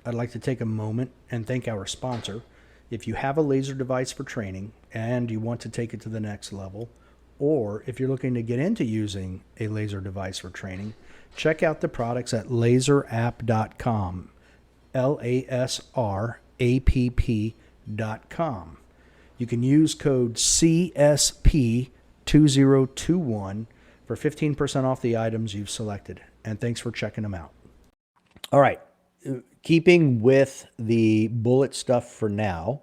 I'd like to take a moment and thank our sponsor. If you have a laser device for training and you want to take it to the next level, or if you're looking to get into using a laser device for training, check out the products at laserapp.com. LASRAPP.com. You can use code CSP2021 for 15% off the items you've selected. And thanks for checking them out. All right. Keeping with the bullet stuff for now,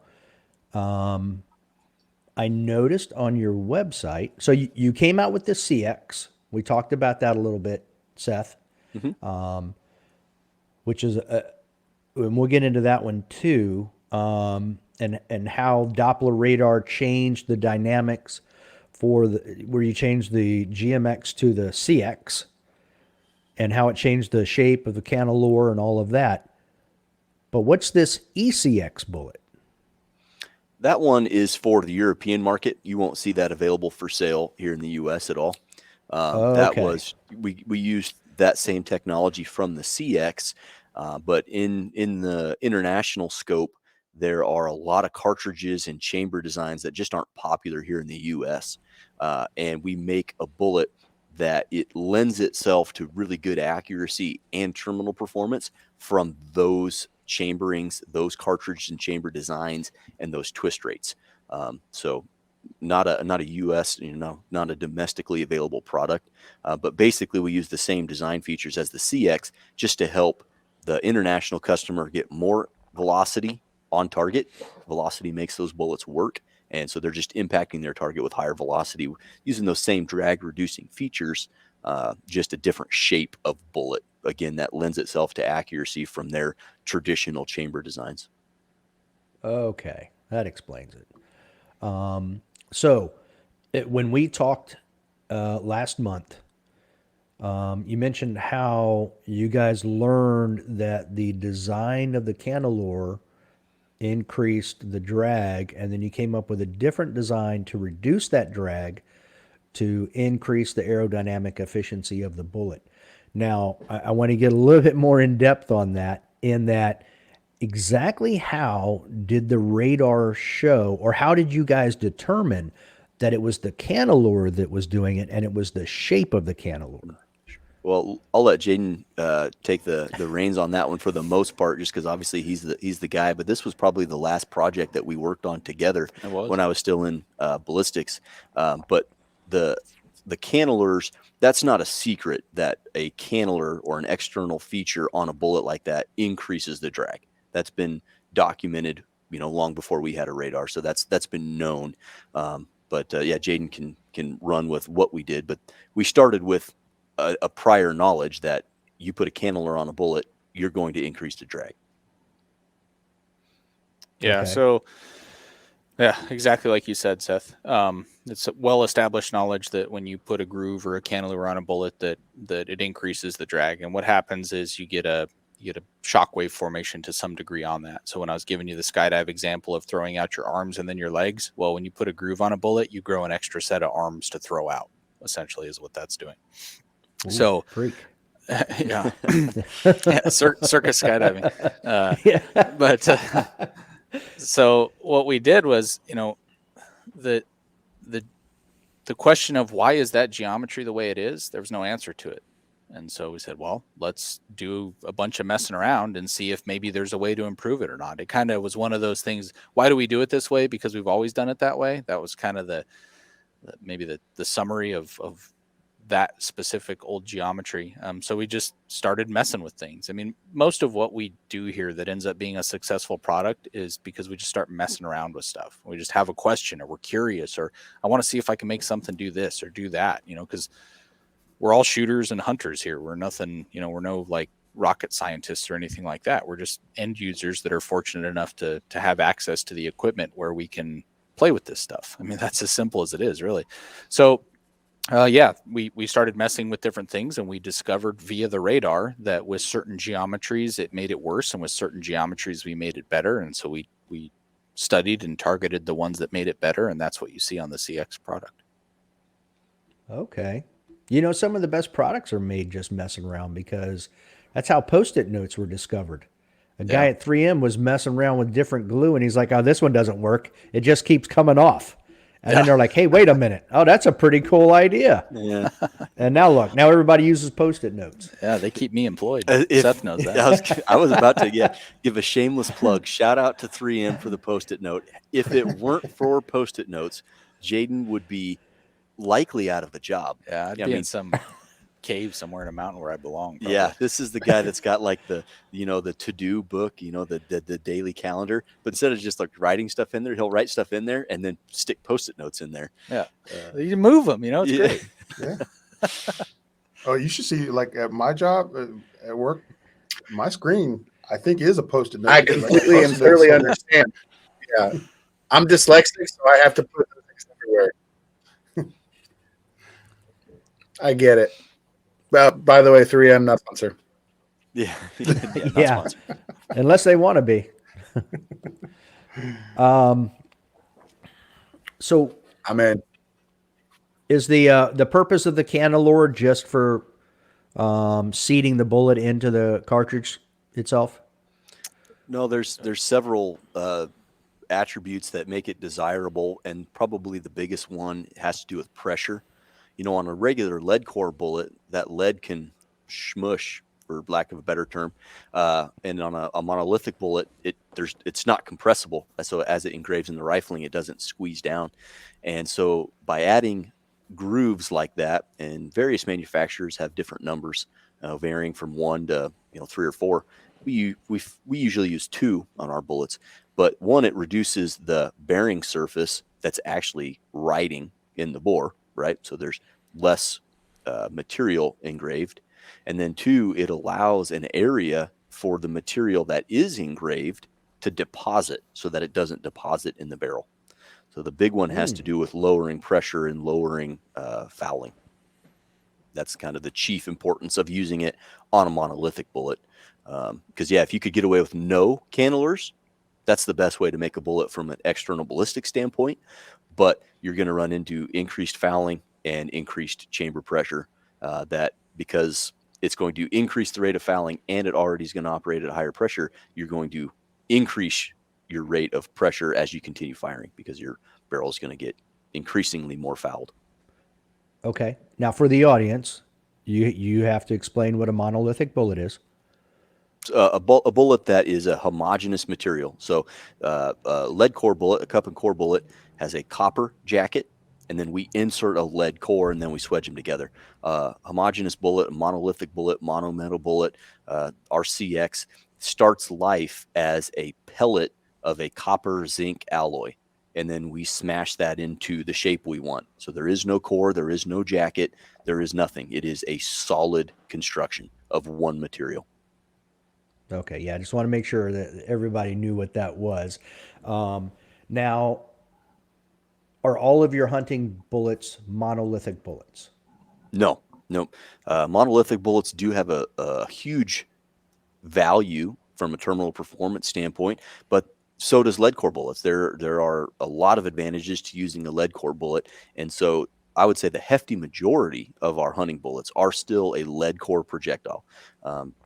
I noticed on your website, so you came out with the CX. We talked about that a little bit, Seth, Hmm. which is, and we'll get into that one too, and how Doppler radar changed the dynamics for where you changed the GMX to the CX, and how it changed the shape of the cantilever and all of that. But what's this ECX bullet? That one is for the European market. You won't see that available for sale here in the U.S. at all. That Okay. was we used that same technology from the CX, but in the international scope, there are a lot of cartridges and chamber designs that just aren't popular here in the U.S. And we make a bullet that it lends itself to really good accuracy and terminal performance from those chamberings, those cartridge and chamber designs, and those twist rates. So not a U.S. Not a domestically available product, but basically we use the same design features as the CX just to help the international customer get more velocity on target. Velocity makes those bullets work, and so they're just impacting their target with higher velocity using those same drag reducing features, just a different shape of bullet. Again, that lends itself to accuracy from their traditional chamber designs. Okay. That explains it. So, when we talked last month, you mentioned how you guys learned that the design of the cantilever increased the drag, and then you came up with a different design to reduce that drag to increase the aerodynamic efficiency of the bullet. Now, I want to get a little bit more in depth on that, in that exactly how did the radar show, or how did you guys determine that it was the cantilever that was doing it and it was the shape of the cantilever? Well, I'll let Jayden take the reins on that one for the most part, just because obviously he's the guy. But this was probably the last project that we worked on together It was. when I was still in ballistics. But the the cannelers, that's not a secret that a canneler or an external feature on a bullet like that increases the drag. That's been documented, long before we had a radar. So that's been known. But yeah, Jayden can run with what we did. But we started with a prior knowledge that you put a canneler on a bullet, you're going to increase the drag. Yeah. Okay. So, yeah, exactly like you said, Seth. It's a well-established knowledge that when you put a groove or a cantilever on a bullet, that it increases the drag. And what happens is you get a shockwave formation to some degree on that. So when I was giving you the skydive example of throwing out your arms and then your legs, well, when you put a groove on a bullet, you grow an extra set of arms to throw out. Essentially, is what that's doing. Ooh, So, freak. yeah, yeah, circus skydiving. Yeah. But so what we did was, the the the question of why is that geometry the way it is, there was no answer to it. And so we said, well, let's do a bunch of messing around and see if maybe there's a way to improve it or not. It kind of was one of those things. Why do we do it this way? Because we've always done it that way. That was kind of maybe the summary of that specific old geometry. So we just started messing with things. I mean, most of what we do here that ends up being a successful product is because we just start messing around with stuff. We just have a question, or we're curious, or I want to see if I can make something do this or do that, because we're all shooters and hunters here. We're nothing, we're no like rocket scientists or anything like that. We're just end users that are fortunate enough to have access to the equipment where we can play with this stuff. I mean, that's as simple as it is, really. So yeah, we started messing with different things, and we discovered via the radar that with certain geometries it made it worse, and with certain geometries we made it better. And so we studied and targeted the ones that made it better, and that's what you see on the CX product. Okay. Some of the best products are made just messing around, because that's how Post-it notes were discovered. A guy at 3M was messing around with different glue, and he's like, "Oh, this one doesn't work. It just keeps coming off." And then they're like, "Hey, wait a minute. Oh, that's a pretty cool idea." Yeah. And now look, now everybody uses Post-it notes. Yeah, they keep me employed. If, Seth knows that. I was about to give a shameless plug. Shout out to 3M for the Post-it note. If it weren't for Post-it notes, Jayden would be likely out of a job. Yeah, I'd be in some cave somewhere in a mountain where I belong. Probably. Yeah, this is the guy that's got like the to-do book, the daily calendar. But instead of just like writing stuff in there, he'll write stuff in there and then stick Post-it notes in there. Yeah, you move them. It's great. Yeah. Oh, you should see, like at my job at work, my screen I think is a Post-it note. I completely and thoroughly understand. Yeah, I'm dyslexic, so I have to put things everywhere. I get it. Well, by the way, 3M not sponsor. Yeah, Yeah, unless they want to be. So I'm in. is the purpose of the candelor just for seating the bullet into the cartridge itself? No, there's several attributes that make it desirable, and probably the biggest one has to do with pressure. On a regular lead core bullet, that lead can smush, for lack of a better term, and on a monolithic bullet, it's not compressible. So as it engraves in the rifling, it doesn't squeeze down. And so by adding grooves like that, and various manufacturers have different numbers, varying from 1 to 3 or 4. We usually use 2 on our bullets, but 1, it reduces the bearing surface that's actually riding in the bore, right? So there's less material engraved. And then 2, it allows an area for the material that is engraved to deposit so that it doesn't deposit in the barrel. So the big one has to do with lowering pressure and lowering fouling. That's kind of the chief importance of using it on a monolithic bullet. Because, if you could get away with no cannelers, that's the best way to make a bullet from an external ballistic standpoint. But you're going to run into increased fouling and increased chamber pressure because it's going to increase the rate of fouling, and it already is going to operate at a higher pressure. You're going to increase your rate of pressure as you continue firing because your barrel is going to get increasingly more fouled. Okay. Now for the audience, you have to explain what a monolithic bullet is. A bullet that is a homogeneous material. So a lead core bullet, a cup and core bullet, has a copper jacket, and then we insert a lead core, and then we swedge them together. Homogeneous bullet, a monolithic bullet, monometal bullet, RCX starts life as a pellet of a copper zinc alloy, and then we smash that into the shape we want. So there is no core, there is no jacket, there is nothing. It is a solid construction of one material. Okay, yeah, I just want to make sure that everybody knew what that was. Now, are all of your hunting bullets monolithic bullets? No. Monolithic bullets do have a huge value from a terminal performance standpoint, but so does lead core bullets. There are a lot of advantages to using a lead core bullet, and so I would say the hefty majority of our hunting bullets are still a lead core projectile.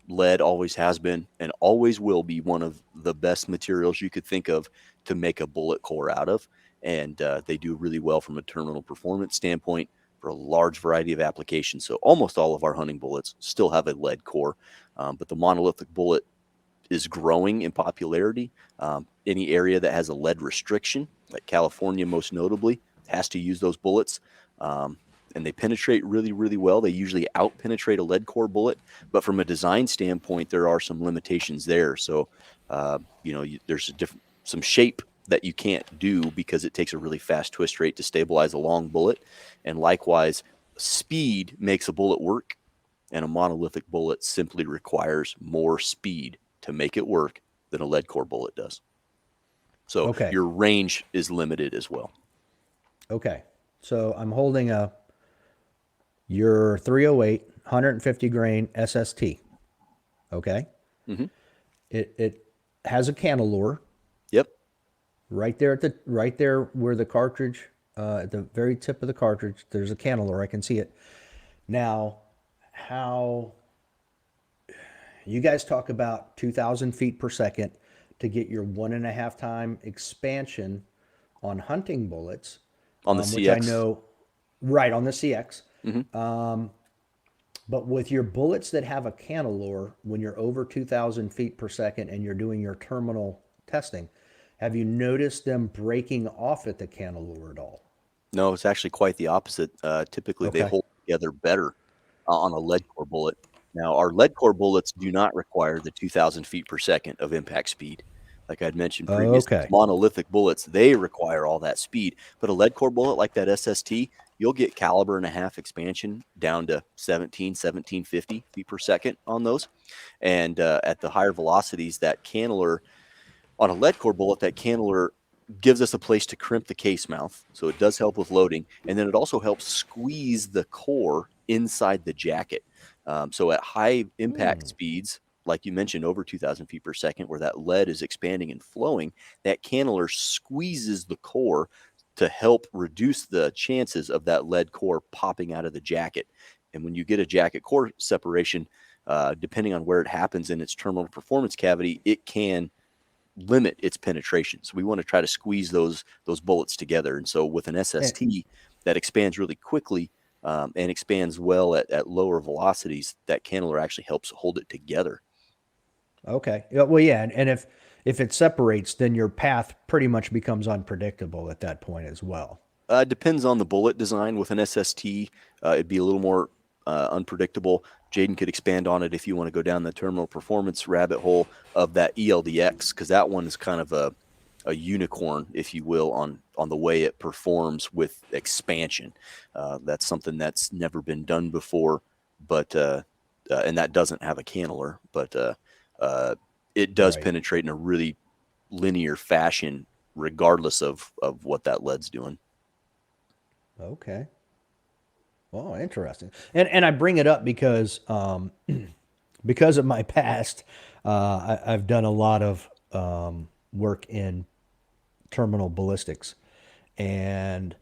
Lead always has been and always will be one of the best materials you could think of to make a bullet core out of. And they do really well from a terminal performance standpoint for a large variety of applications. So almost all of our hunting bullets still have a lead core, but the monolithic bullet is growing in popularity. Any area that has a lead restriction, like California most notably, has to use those bullets. And they penetrate really, really well. They usually out-penetrate a lead core bullet, but from a design standpoint, there are some limitations there. So, there's some shape that you can't do because it takes a really fast twist rate to stabilize a long bullet. And likewise, speed makes a bullet work, and a monolithic bullet simply requires more speed to make it work than a lead core bullet does. So your range is limited as well. Okay. So I'm holding your 308 150 grain SST. Okay. Mm-hmm. It has a candelor. Yep. Right there where the cartridge, at the very tip of the cartridge, there's a candelor. I can see it. Now, how you guys talk about 2,000 feet per second to get your 1.5 time expansion on hunting bullets, On the which I CX. know, right, on the CX. Mhm. But with your bullets that have a cantilure, when you're over 2,000 feet per second and you're doing your terminal testing, have you noticed them breaking off at the cantilure at all? No, it's actually quite the opposite. Typically, they Okay. hold together better on a lead core bullet. Now, our lead core bullets do not require the 2,000 feet per second of impact speed. Like I'd mentioned previous, these Okay. monolithic bullets, they require all that speed. But a lead core bullet like that SST, you'll get caliber and a half expansion down to 1750 feet per second on those. And at the higher velocities, that cantilever on a lead core bullet, that cantilever gives us a place to crimp the case mouth. So it does help with loading. And then it also helps squeeze the core inside the jacket. So at high impact speeds, like you mentioned, over 2,000 feet per second, where that lead is expanding and flowing, that cantilever squeezes the core to help reduce the chances of that lead core popping out of the jacket. And when you get a jacket core separation, depending on where it happens in its terminal performance cavity, it can limit its penetration. So we want to try to squeeze those bullets together. And so with an And, SST that expands really quickly and expands well at lower velocities, that cantilever actually helps hold it together. okay. Yeah, well, yeah, and if it separates, then your path pretty much becomes unpredictable at that point as well. Depends on the bullet design. With an SST, it'd be a little more unpredictable. Jayden could expand on it if you want to go down the terminal performance rabbit hole of that ELDX, because that one is kind of a unicorn, if you will, on the way it performs with expansion. That's something that's never been done before, but and that doesn't have a cantilever, but it does Right. penetrate in a really linear fashion, regardless of what that lead's doing. Okay. Oh, interesting. And I bring it up because because of my past, I've done a lot of work in terminal ballistics, and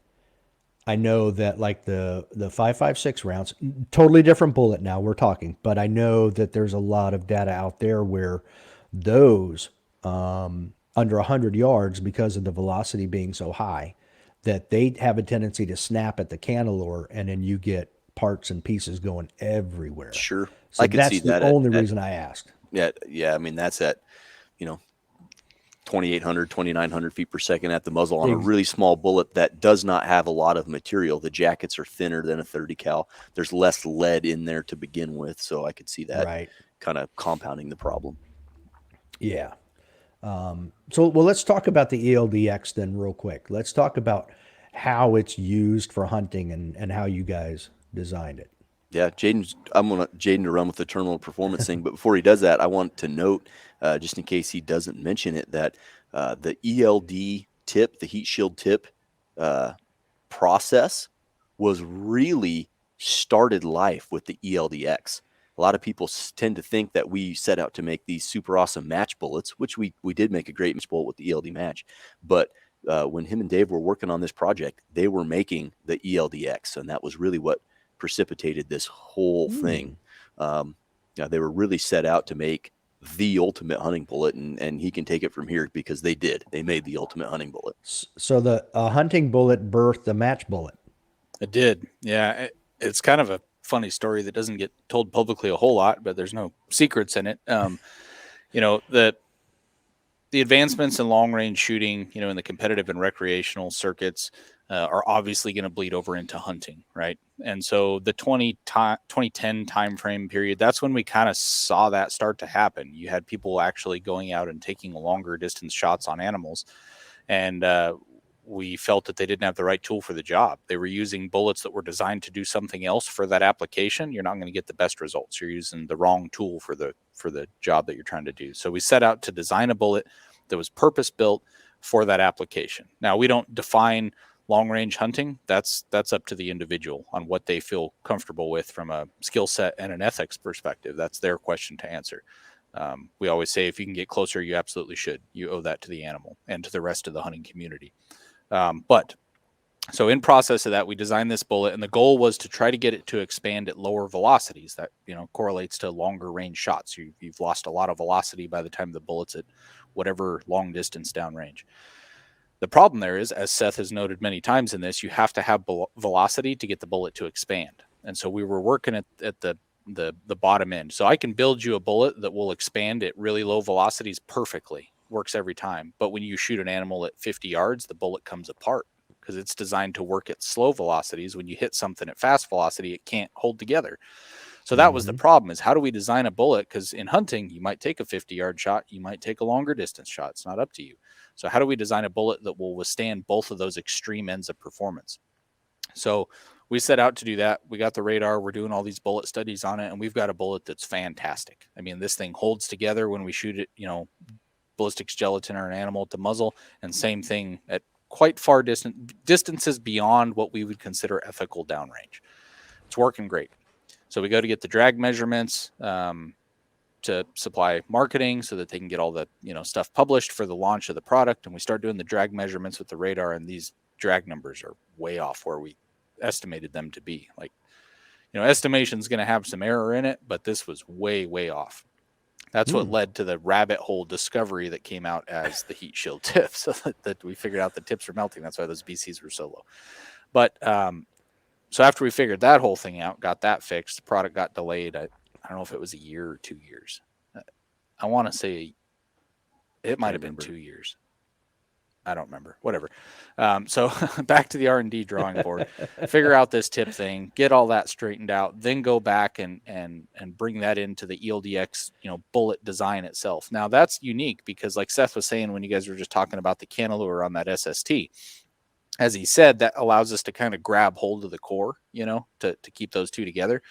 I know that like the 5.56 rounds, totally different bullet now we're talking, but I know that there's a lot of data out there where those under 100 yards, because of the velocity being so high, that they have a tendency to snap at the cantilever, and then you get parts and pieces going everywhere. Sure, So I could see that's the that only at reason I asked. yeah. I mean, that's at you know 2,800, 2,900 feet per second at the muzzle on a Ex- really small bullet that does not have a lot of material. The jackets are thinner than a 30 cal. There's less lead in there to begin with, so I could see that Right. kind of compounding the problem. Yeah. So, well, let's talk about the ELDX then, real quick. Let's talk about how it's used for hunting and how you guys designed it. Yeah, I'm gonna Jayden to run with the terminal performance thing, but before he does that, I want to note, just in case he doesn't mention it, that the ELD tip, the heat shield tip uh, process, was really started life with the ELDX. A lot of people tend to think that we set out to make these super awesome match bullets, which we did make a great match bullet with the ELD match, but when him and Dave were working on this project, they were making the ELDX, and that was really what precipitated this whole thing. Yeah, they were really set out to make the ultimate hunting bullet, and he can take it from here because they did. They made the ultimate hunting bullet. So the hunting bullet birthed the match bullet. It did. Yeah. It's kind of a funny story that doesn't get told publicly a whole lot, but there's no secrets in it. You know, the advancements in long range shooting, you know, in the competitive and recreational circuits are obviously going to bleed over into hunting, right? And so the 2010 timeframe period, that's when we kind of saw that start to happen. You had people actually going out and taking longer distance shots on animals. And we felt that they didn't have the right tool for the job. They were using bullets that were designed to do something else for that application. You're not going to get the best results. You're using the wrong tool for the job that you're trying to do. So we set out to design a bullet that was purpose built for that application. Now, we don't define long range hunting. That's up to the individual on what they feel comfortable with from a skill set and an ethics perspective. That's their question to answer. We always say if you can get closer, you absolutely should. You owe that to the animal and to the rest of the hunting community. But So in process of that, we designed this bullet, and the goal was to try to get it to expand at lower velocities. That correlates to longer range shots. You've lost a lot of velocity by the time the bullet's at whatever long distance downrange. The problem there is, as Seth has noted many times in this, you have to have velocity to get the bullet to expand. And so we were working at the bottom end. So I can build you a bullet that will expand at really low velocities perfectly. Works every time. But when you shoot an animal at 50 yards, the bullet comes apart because it's designed to work at slow velocities. When you hit something at fast velocity, it can't hold together. So that was the problem, is how do we design a bullet? Because in hunting, you might take a 50-yard shot, you might take a longer distance shot. It's not up to you. So how do we design a bullet that will withstand both of those extreme ends of performance? So we set out to do that. We got the radar. We're doing all these bullet studies on it, and we've got a bullet that's fantastic. I mean, this thing holds together when we shoot it, ballistics gelatin or an animal to muzzle, and same thing at quite far distances beyond what we would consider ethical downrange. It's working great. So we go to get the drag measurements to supply marketing so that they can get all the stuff published for the launch of the product. And we start doing the drag measurements with the radar, and these drag numbers are way off where we estimated them to be. Like, estimation is going to have some error in it, but this was way, way off. That's what led to the rabbit hole discovery that came out as the heat shield tip, so that we figured out the tips were melting. That's why those BCs were so low. But so after we figured that whole thing out, got that fixed, the product got delayed. I don't know if it was a year or 2 years. I want to say it might have been 2 years. I don't remember. Whatever. So back to the R&D drawing board, figure out this tip thing, get all that straightened out, then go back and bring that into the ELDX, bullet design itself. Now that's unique because, like Seth was saying when you guys were just talking about the cantilever on that SST, as he said, that allows us to kind of grab hold of the core, to keep those two together.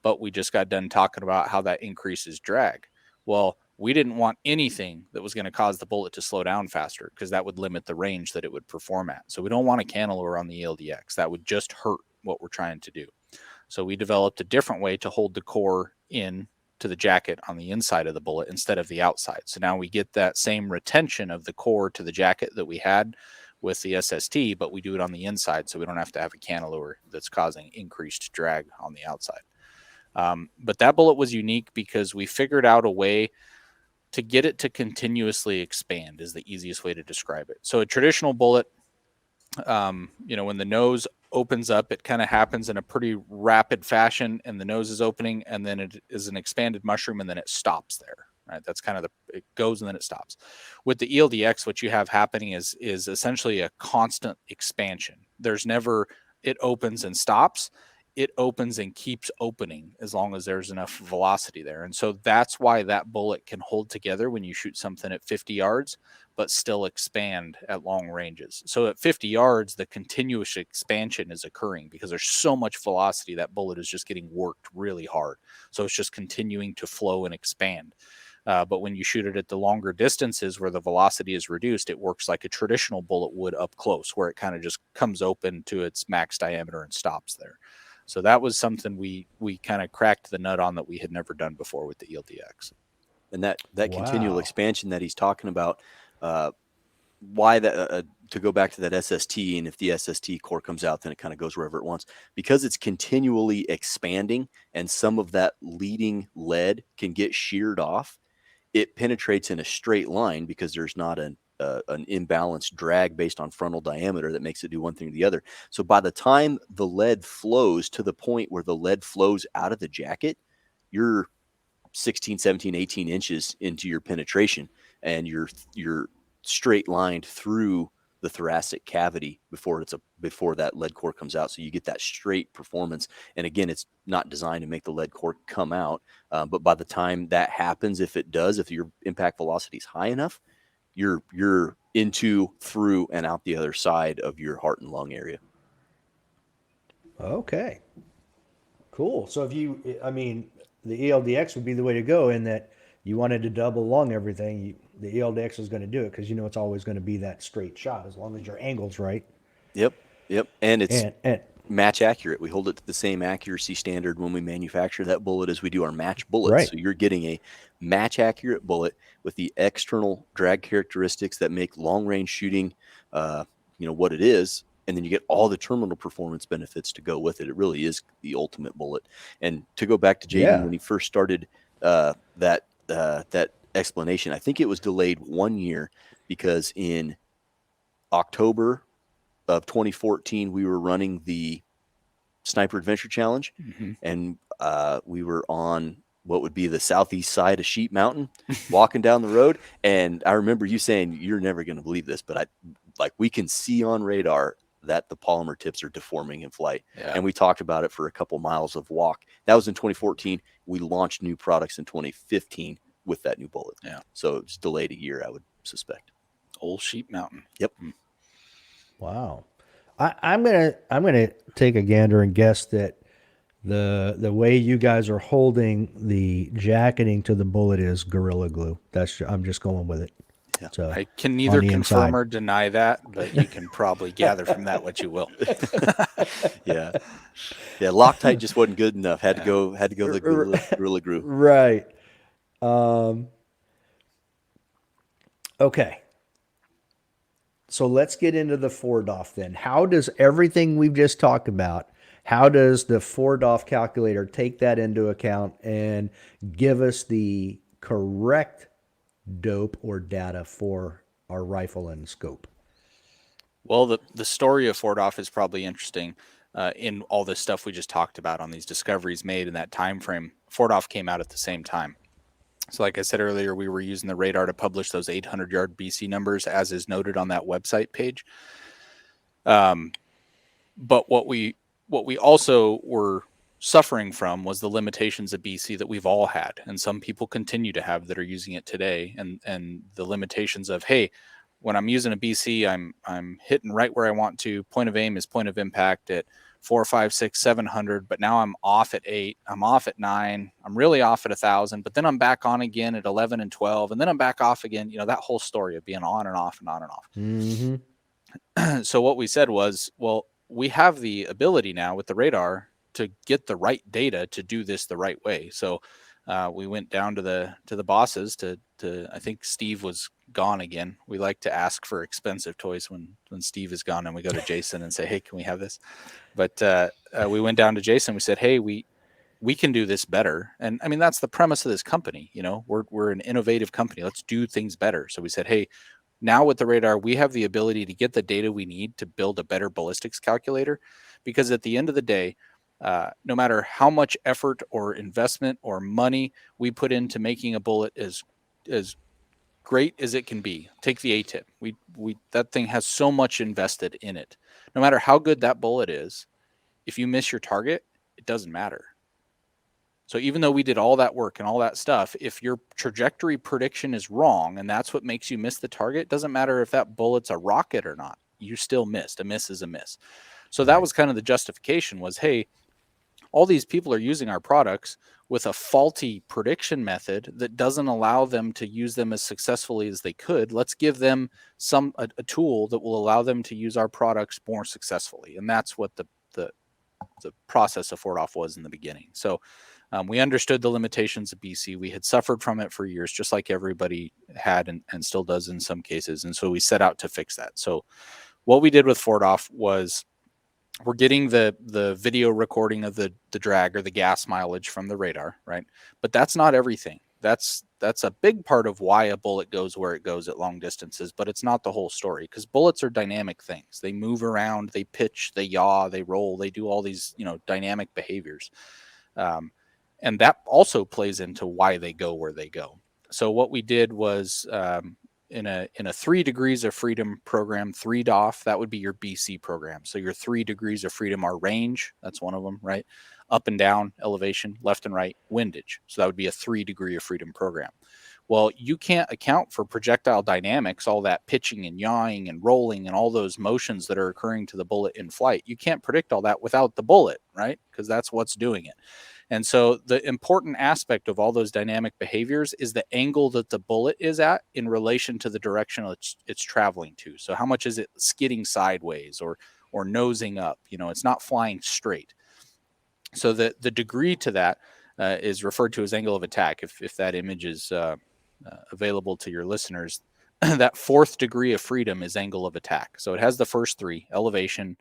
But we just got done talking about how that increases drag. Well, we didn't want anything that was going to cause the bullet to slow down faster because that would limit the range that it would perform at. So we don't want a cantilever on the ELDX. That would just hurt what we're trying to do. So we developed a different way to hold the core in to the jacket on the inside of the bullet instead of the outside. So now we get that same retention of the core to the jacket that we had with the SST, but we do it on the inside, so we don't have to have a cantilever that's causing increased drag on the outside. But that bullet was unique because we figured out a way to get it to continuously expand is the easiest way to describe it. So a traditional bullet, when the nose opens up, it kind of happens in a pretty rapid fashion, and the nose is opening, and then it is an expanded mushroom, and then it stops there. Right? That's kind of it goes and then it stops. With the ELDX, what you have happening is essentially a constant expansion. There's never it opens and stops. It opens and keeps opening as long as there's enough velocity there. And so that's why that bullet can hold together when you shoot something at 50 yards, but still expand at long ranges. So at 50 yards, the continuous expansion is occurring because there's so much velocity that bullet is just getting worked really hard. So it's just continuing to flow and expand. But when you shoot it at the longer distances where the velocity is reduced, it works like a traditional bullet would up close, where it kind of just comes open to its max diameter and stops there. So that was something we kind of cracked the nut on that we had never done before with the ELDX. And that continual expansion that he's talking about, why that to go back to that SST, and if the SST core comes out, then it kind of goes wherever it wants, because it's continually expanding, and some of that leading lead can get sheared off. It penetrates in a straight line because there's not an imbalanced drag based on frontal diameter that makes it do one thing or the other. So by the time the lead flows to the point where the lead flows out of the jacket, you're 16, 17, 18 inches into your penetration, and you're straight lined through the thoracic cavity before that lead core comes out. So you get that straight performance. And again, it's not designed to make the lead core come out. But by the time that happens, if your impact velocity is high enough, you're into, through, and out the other side of your heart and lung area. Okay. Cool. So the ELDX would be the way to go in that you wanted to double lung everything. The ELDX is going to do it because it's always going to be that straight shot as long as your angle's right. Yep. And it's match accurate. We hold it to the same accuracy standard when we manufacture that bullet as we do our match bullets. Right. So you're getting a match accurate bullet with the external drag characteristics that make long range shooting, what it is. and then you get all the terminal performance benefits to go with it. It really is the ultimate bullet. And to go back to Jayden, Yeah. when he first started that explanation, I think it was delayed 1 year because in October of 2014 we were running the Sniper Adventure Challenge, and we were on what would be the southeast side of Sheep Mountain, walking down the road. And I remember you saying, "You're never going to believe this, but we can see on radar that the polymer tips are deforming in flight." Yeah. And we talked about it for a couple miles of walk. That was in 2014. We launched new products in 2015 with that new bullet. Yeah. So it's delayed a year, I would suspect. Old Sheep Mountain. Yep. Wow. I'm gonna take a gander and guess that the way you guys are holding the jacketing to the bullet is Gorilla Glue. I'm just going with it. Yeah. So I can neither on the confirm inside. or deny that, but you can probably gather from that what you will. Yeah. Yeah. Loctite just wasn't good enough. Had to go the Gorilla Glue. Right. Okay. So let's get into the 4DOF then. How does everything we've just talked about, how does the 4DOF calculator take that into account and give us the correct dope or data for our rifle and scope? Well, the story of Fordoff is probably interesting in all this stuff we just talked about on these discoveries made in that time frame. Fordoff came out at the same time. So like I said earlier, we were using the radar to publish those 800-yard BC numbers, as is noted on that website page. But what we also were suffering from was the limitations of BC that we've all had, and some people continue to have that are using it today, and the limitations of, hey, when I'm using a BC, I'm hitting right where I want to. Point of aim is point of impact at 4, 5, 6, 700, but now I'm off at 8, I'm off at 9, I'm really off at 1,000, but then I'm back on again at 11 and 12, and then I'm back off again. You know, that whole story of being on and off and on and off. Mm-hmm. So what we said was, well, we have the ability now with the radar to get the right data to do this the right way. So we went down to the bosses to I think Steve was gone again. We like to ask for expensive toys when Steve is gone, and we go to Jason and say, hey, can we have this? But we went down to Jason. We said, hey, we can do this better. And I mean, that's the premise of this company. You know, we're an innovative company. Let's do things better. So we said, hey, now with the radar, we have the ability to get the data we need to build a better ballistics calculator, because at the end of the day, no matter how much effort or investment or money we put into making a bullet as great as it can be, take the ATIP. That thing has so much invested in it. No matter how good that bullet is, if you miss your target, it doesn't matter. So even though we did all that work and all that stuff, if your trajectory prediction is wrong and that's what makes you miss the target, it doesn't matter if that bullet's a rocket or not. You still missed. A miss is a miss. So that was kind of the justification was, hey, all these people are using our products with a faulty prediction method that doesn't allow them to use them as successfully as they could. Let's give them a tool that will allow them to use our products more successfully. And that's what the process of Fordoff was in the beginning. So we understood the limitations of BC. We had suffered from it for years, just like everybody had and still does in some cases. And so we set out to fix that. So what we did with Fordoff was, we're getting the video recording of the drag or the gas mileage from the radar, right? But that's not everything. That's a big part of why a bullet goes where it goes at long distances, but it's not the whole story, because bullets are dynamic things. They move around, they pitch, they yaw, they roll, they do all these, dynamic behaviors. And that also plays into why they go where they go. So what we did was, in a 3 degrees of freedom program, 3DOF, that would be your BC program. So your 3 degrees of freedom are range, that's one of them, right? Up and down, elevation, left and right, windage. So that would be a 3 degree of freedom program. Well, you can't account for projectile dynamics, all that pitching and yawing and rolling and all those motions that are occurring to the bullet in flight. You can't predict all that without the bullet, right? Because that's what's doing it. And so the important aspect of all those dynamic behaviors is the angle that the bullet is at in relation to the direction it's traveling to. So how much is it skidding sideways or nosing up? It's not flying straight. So the degree to that is referred to as angle of attack. If that image is available to your listeners, that fourth degree of freedom is angle of attack. So it has the first three: elevation,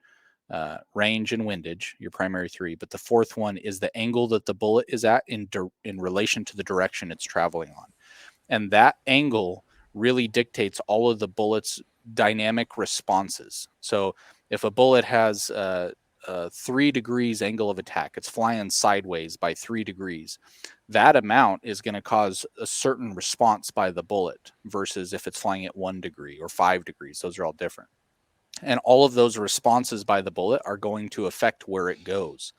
range, and windage, your primary three. But the fourth one is the angle that the bullet is at in relation to the direction it's traveling on. And that angle really dictates all of the bullet's dynamic responses. So if a bullet has 3 degrees angle of attack, it's flying sideways by 3 degrees, that amount is going to cause a certain response by the bullet versus if it's flying at 1 degree or 5 degrees. Those are all different. And all of those responses by the bullet are going to affect where it goes.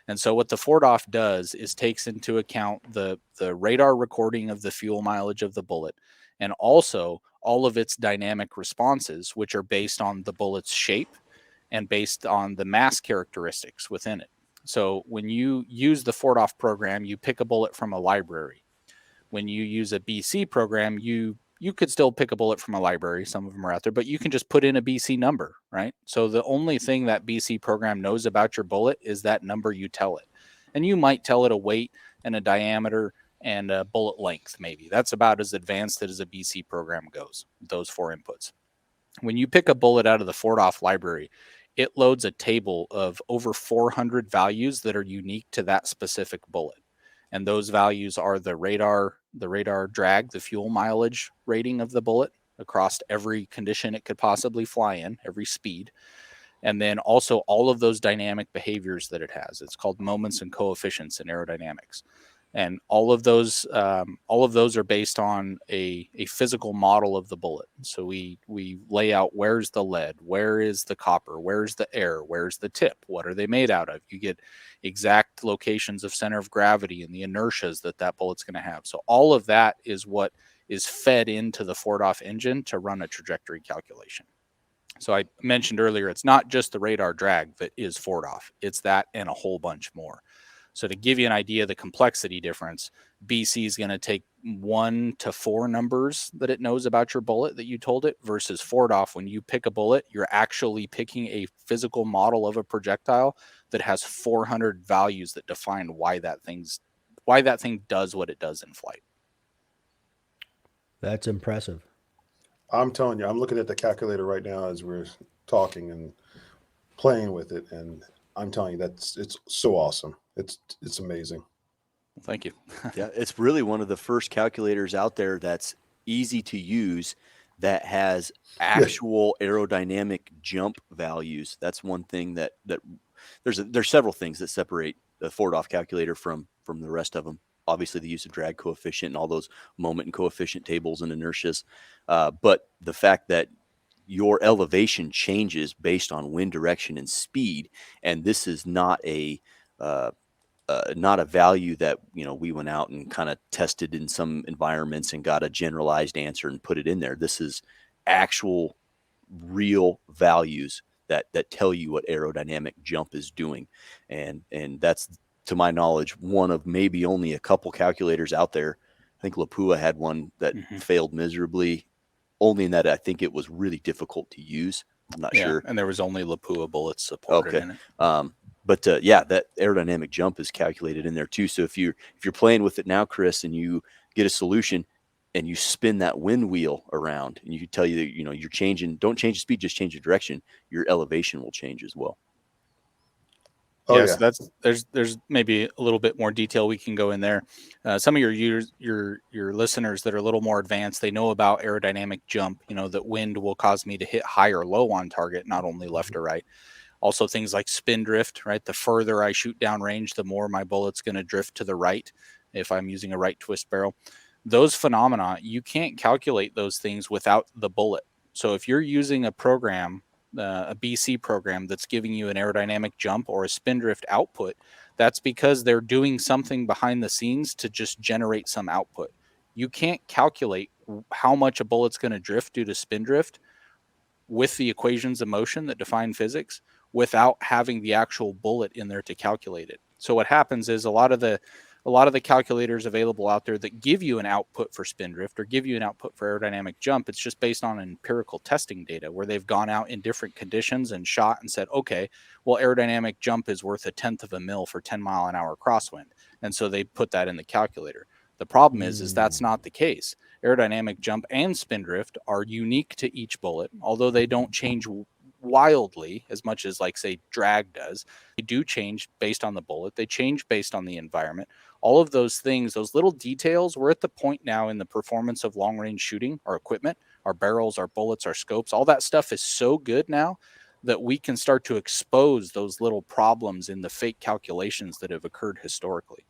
And so what the FORDOF does is takes into account the radar recording of the fuel mileage of the bullet, and also all of its dynamic responses, which are based on the bullet's shape and based on the mass characteristics within it. So when you use the FORDOF program, you pick a bullet from a library. When you use a BC program, you could still pick a bullet from a library. Some of them are out there, but you can just put in a BC number, right? So the only thing that BC program knows about your bullet is that number you tell it. And you might tell it a weight and a diameter and a bullet length, maybe. That's about as advanced as a BC program goes, those 4 inputs. When you pick a bullet out of the FORDOF library, it loads a table of over 400 values that are unique to that specific bullet. And those values are the radar drag, the fuel mileage rating of the bullet across every condition it could possibly fly in, every speed. And then also all of those dynamic behaviors that it has. It's called moments and coefficients in aerodynamics. And all of those are based on a physical model of the bullet. So we lay out where's the lead, where is the copper, where's the air, where's the tip, what are they made out of? You get exact locations of center of gravity and the inertias that bullet's going to have. So all of that is what is fed into the FORDOF engine to run a trajectory calculation. So I mentioned earlier, it's not just the radar drag that is FORDOF. It's that and a whole bunch more. So to give you an idea of the complexity difference, BC is going to take 1 to 4 numbers that it knows about your bullet that you told it, versus FORDOF. When you pick a bullet, you're actually picking a physical model of a projectile that has 400 values that define why that thing does what it does in flight. That's impressive. I'm telling you, I'm looking at the calculator right now as we're talking and playing with it, and I'm telling you it's so awesome. It's amazing. Well, thank you. Yeah, it's really one of the first calculators out there that's easy to use, that has actual aerodynamic jump values. That's one thing that there's several things that separate the FORDOF calculator from the rest of them. Obviously, the use of drag coefficient and all those moment and coefficient tables and inertias, but the fact that your elevation changes based on wind direction and speed, and this is not a value that we went out and kind of tested in some environments and got a generalized answer and put it in there. This is actual real values that tell you what aerodynamic jump is doing, and that's, to my knowledge, one of maybe only a couple calculators out there. I think Lapua had one that failed miserably, only in that I think it was really difficult to use. I'm not sure. And there was only Lapua bullets supported in it. But that aerodynamic jump is calculated in there too. So if you're playing with it now, Chris, and you get a solution and you spin that wind wheel around, and you tell you that you're changing, don't change the speed, just change the direction, your elevation will change as well. So there's maybe a little bit more detail we can go in there. Some of your listeners that are a little more advanced, they know about aerodynamic jump. That wind will cause me to hit high or low on target, not only left or right. Also things like spin drift, right? The further I shoot down range, the more my bullet's going to drift to the right if I'm using a right twist barrel. Those phenomena, you can't calculate those things without the bullet. So if you're using a program, a BC program that's giving you an aerodynamic jump or a spin drift output, that's because they're doing something behind the scenes to just generate some output. You can't calculate how much a bullet's going to drift due to spin drift with the equations of motion that define physics without having the actual bullet in there to calculate it. So what happens is a lot of the calculators available out there that give you an output for spin drift or give you an output for aerodynamic jump, it's just based on empirical testing data where they've gone out in different conditions and shot and said, okay, well, aerodynamic jump is worth 1/10 of a mil for 10 mile an hour crosswind. And so they put that in the calculator. The problem is that's not the case. Aerodynamic jump and spindrift are unique to each bullet, although they don't change wildly as much as, like, say, drag does. They do change based on the bullet. They change based on the environment. All of those things, those little details, we're at the point now in the performance of long-range shooting, our equipment, our barrels, our bullets, our scopes, all that stuff is so good now that we can start to expose those little problems in the fake calculations that have occurred historically.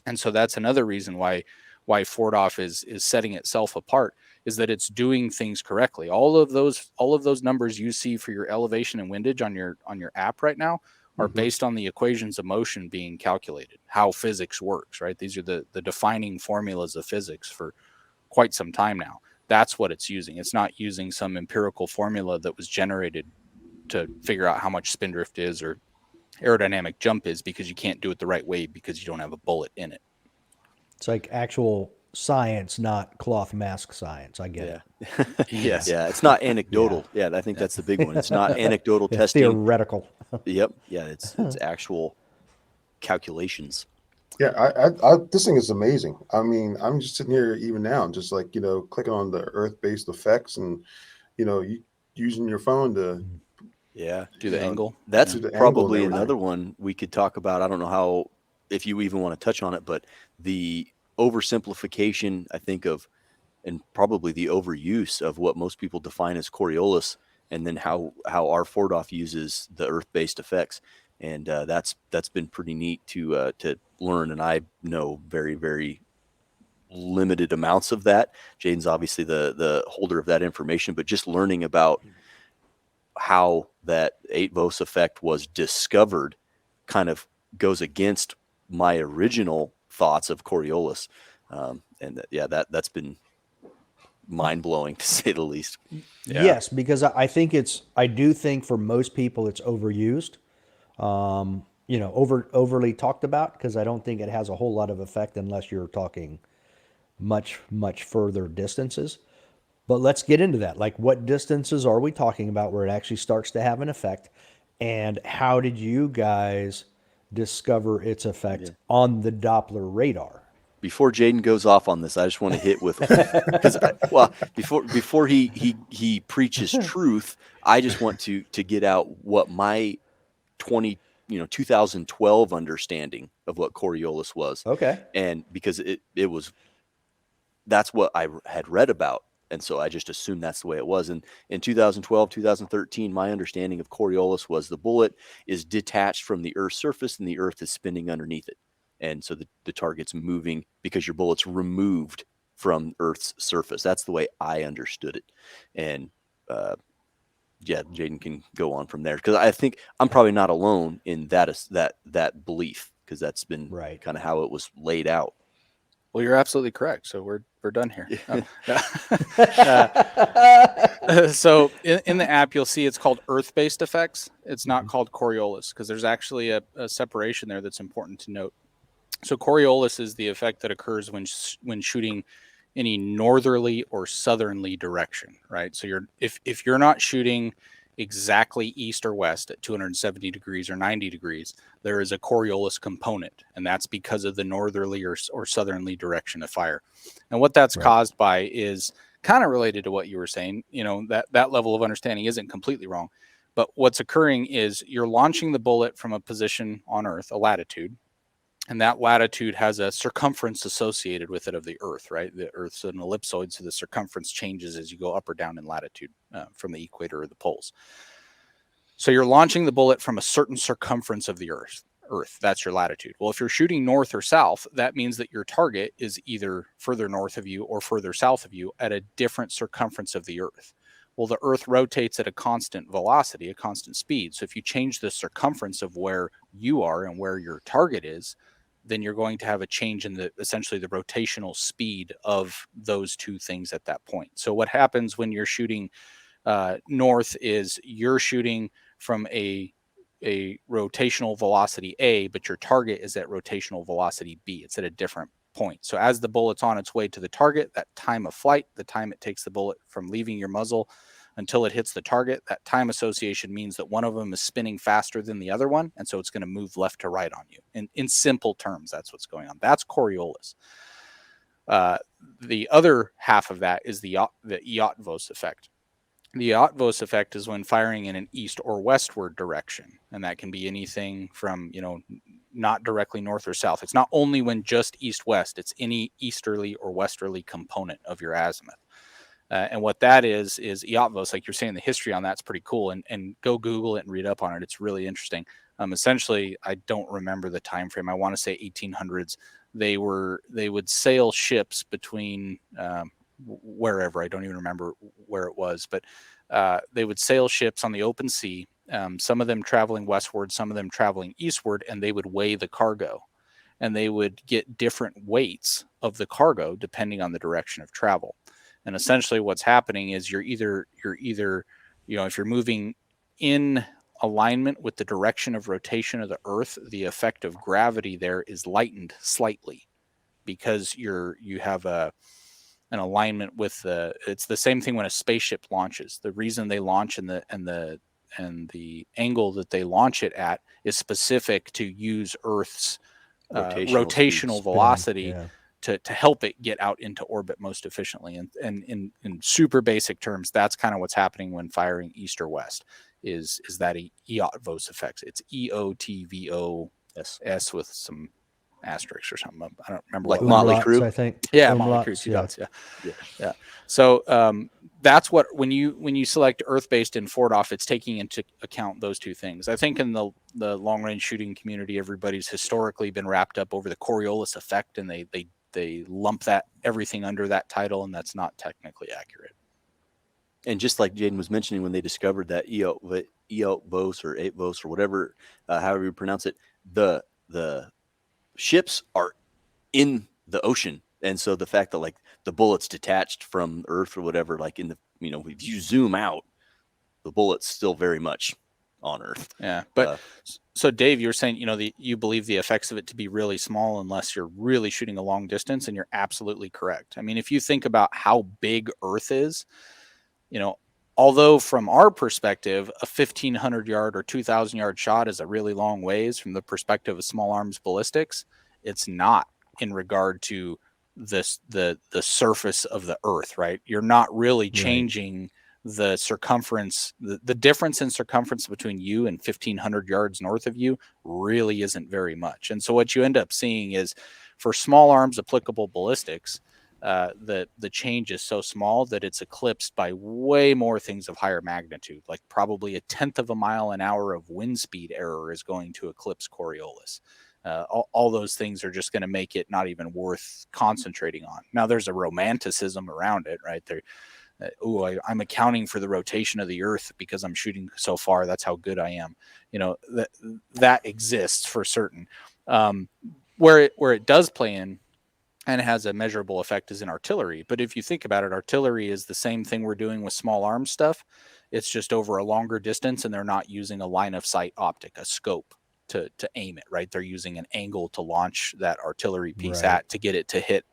And so that's another reason why Fordoff is setting itself apart, is that it's doing things correctly. All of those numbers you see for your elevation and windage on your app right now are based on the equations of motion being calculated, how physics works, right? These are the defining formulas of physics for quite some time now. That's what it's using. It's not using some empirical formula that was generated to figure out how much spindrift is or aerodynamic jump is, because you can't do it the right way because you don't have a bullet in it. It's like actual science, not cloth mask science. I get it. Yes. Yeah, it's not anecdotal. Yeah, I think that's the big one. It's not anecdotal It's testing. theoretical. Yep. Yeah, it's actual calculations. Yeah, this thing is amazing. I mean, I'm just sitting here even now, just like, clicking on the Earth-based effects, and you using your phone to do the angle. That's Do the probably angle and another one we could talk about. I don't know how, if you even want to touch on it, but the oversimplification, I think, of, and probably the overuse of what most people define as Coriolis, and then how our Fordoff uses the Earth-based effects. And that's been pretty neat to learn. And I know very, very limited amounts of that. Jayden's obviously the holder of that information, but just learning about how that 8-Vos effect was discovered kind of goes against my original thoughts of Coriolis. That's been mind-blowing, to say the least. Yeah. Yes, because I do think for most people it's overused, overly talked about, because I don't think it has a whole lot of effect unless you're talking much, much further distances. But let's get into that. Like, what distances are we talking about where it actually starts to have an effect? And how did you guys discover its effect on the Doppler radar? Before Jayden goes off on this, I just want to hit with, because before he preaches truth, I just want to get out what my 2012 understanding of what Coriolis was. Okay. And because it was, that's what I had read about. And so I just assumed that's the way it was. And in 2012, 2013, my understanding of Coriolis was the bullet is detached from the Earth's surface and the Earth is spinning underneath it. And so the target's moving because your bullet's removed from Earth's surface. That's the way I understood it. And Jayden can go on from there, because I think I'm probably not alone in that belief, because that's been kind of how it was laid out. Well, you're absolutely correct. So we're done here. So in the app, you'll see it's called Earth-based effects. It's not called Coriolis, because there's actually a separation there that's important to note. So Coriolis is the effect that occurs when shooting any northerly or southerly direction, right? So if you're not shooting exactly east or west at 270 degrees or 90 degrees, there is a Coriolis component, and that's because of the northerly or southerly direction of fire. And what that's caused by is kind of related to what you were saying. That level of understanding isn't completely wrong, but what's occurring is you're launching the bullet from a position on Earth, a latitude, and that latitude has a circumference associated with it of the Earth, right? The Earth's an ellipsoid, so the circumference changes as you go up or down in latitude from the equator or the poles. So you're launching the bullet from a certain circumference of the Earth. That's your latitude. Well, if you're shooting north or south, that means that your target is either further north of you or further south of you at a different circumference of the Earth. Well, the Earth rotates at a constant velocity, a constant speed. So if you change the circumference of where you are and where your target is, then you're going to have a change in essentially the rotational speed of those two things at that point. So what happens when you're shooting north is you're shooting from a rotational velocity A, but your target is at rotational velocity B. It's at a different point. So as the bullet's on its way to the target, that time of flight, the time it takes the bullet from leaving your muzzle until it hits the target, that time association means that one of them is spinning faster than the other one, and so it's going to move left to right on you. And in simple terms, that's what's going on. That's Coriolis. The other half of that is the Eötvös effect. The Eötvös effect is when firing in an east or westward direction, and that can be anything from, not directly north or south. It's not only when just east-west, it's any easterly or westerly component of your azimuth. And what that is Eötvös, like you're saying, the history on that's pretty cool, and go Google it and read up on it. It's really interesting. Essentially, I don't remember the time frame. I want to say 1800s. They would sail ships between wherever. I don't even remember where it was, but they would sail ships on the open sea, some of them traveling westward, some of them traveling eastward, and they would weigh the cargo, and they would get different weights of the cargo depending on the direction of travel. And essentially what's happening is you're either, if you're moving in alignment with the direction of rotation of the Earth, the effect of gravity there is lightened slightly because you have an alignment with it's the same thing when a spaceship launches. The reason they launch and the angle that they launch it at is specific to use Earth's rotational velocity to help it get out into orbit most efficiently. And in super basic terms, that's kind of what's happening when firing east or west is that Eötvös effect. It's EOTVOS with some asterisks or something. I don't remember. Like what Motley Umlauts, Crue? I think. Yeah, Motley Umlauts, Crue, two dots. Yeah. So that's what when you select Earth-based in FORDOF, it's taking into account those two things. I think in the long-range shooting community, everybody's historically been wrapped up over the Coriolis effect, and they lump everything under that title, and that's not technically accurate. And just like Jayden was mentioning, when they discovered that Eötvös or Eötvös or whatever, however you pronounce it, the ships are in the ocean. And so the fact that like the bullet's detached from Earth or whatever, like in the, if you zoom out, the bullet's still very much on Earth. Yeah. But so Dave, you're saying, you believe the effects of it to be really small unless you're really shooting a long distance, and you're absolutely correct. I mean, if you think about how big Earth is, although from our perspective, a 1,500 yard or 2,000 yard shot is a really long ways from the perspective of small arms ballistics, it's not in regard to the surface of the Earth, right? You're not really changing the circumference. The difference in circumference between you and 1,500 yards north of you really isn't very much. And so what you end up seeing is for small arms applicable ballistics, the change is so small that it's eclipsed by way more things of higher magnitude, like probably 1/10 of a mile an hour of wind speed error is going to eclipse Coriolis. All those things are just going to make it not even worth concentrating on. Now, there's a romanticism around it, right? I'm accounting for the rotation of the Earth because I'm shooting so far. That's how good I am. That exists for certain. Where it does play in and has a measurable effect is in artillery. But if you think about it, artillery is the same thing we're doing with small arms stuff. It's just over a longer distance, and they're not using a line of sight optic, a scope to aim it, right? They're using an angle to launch that artillery piece at to get it to hit,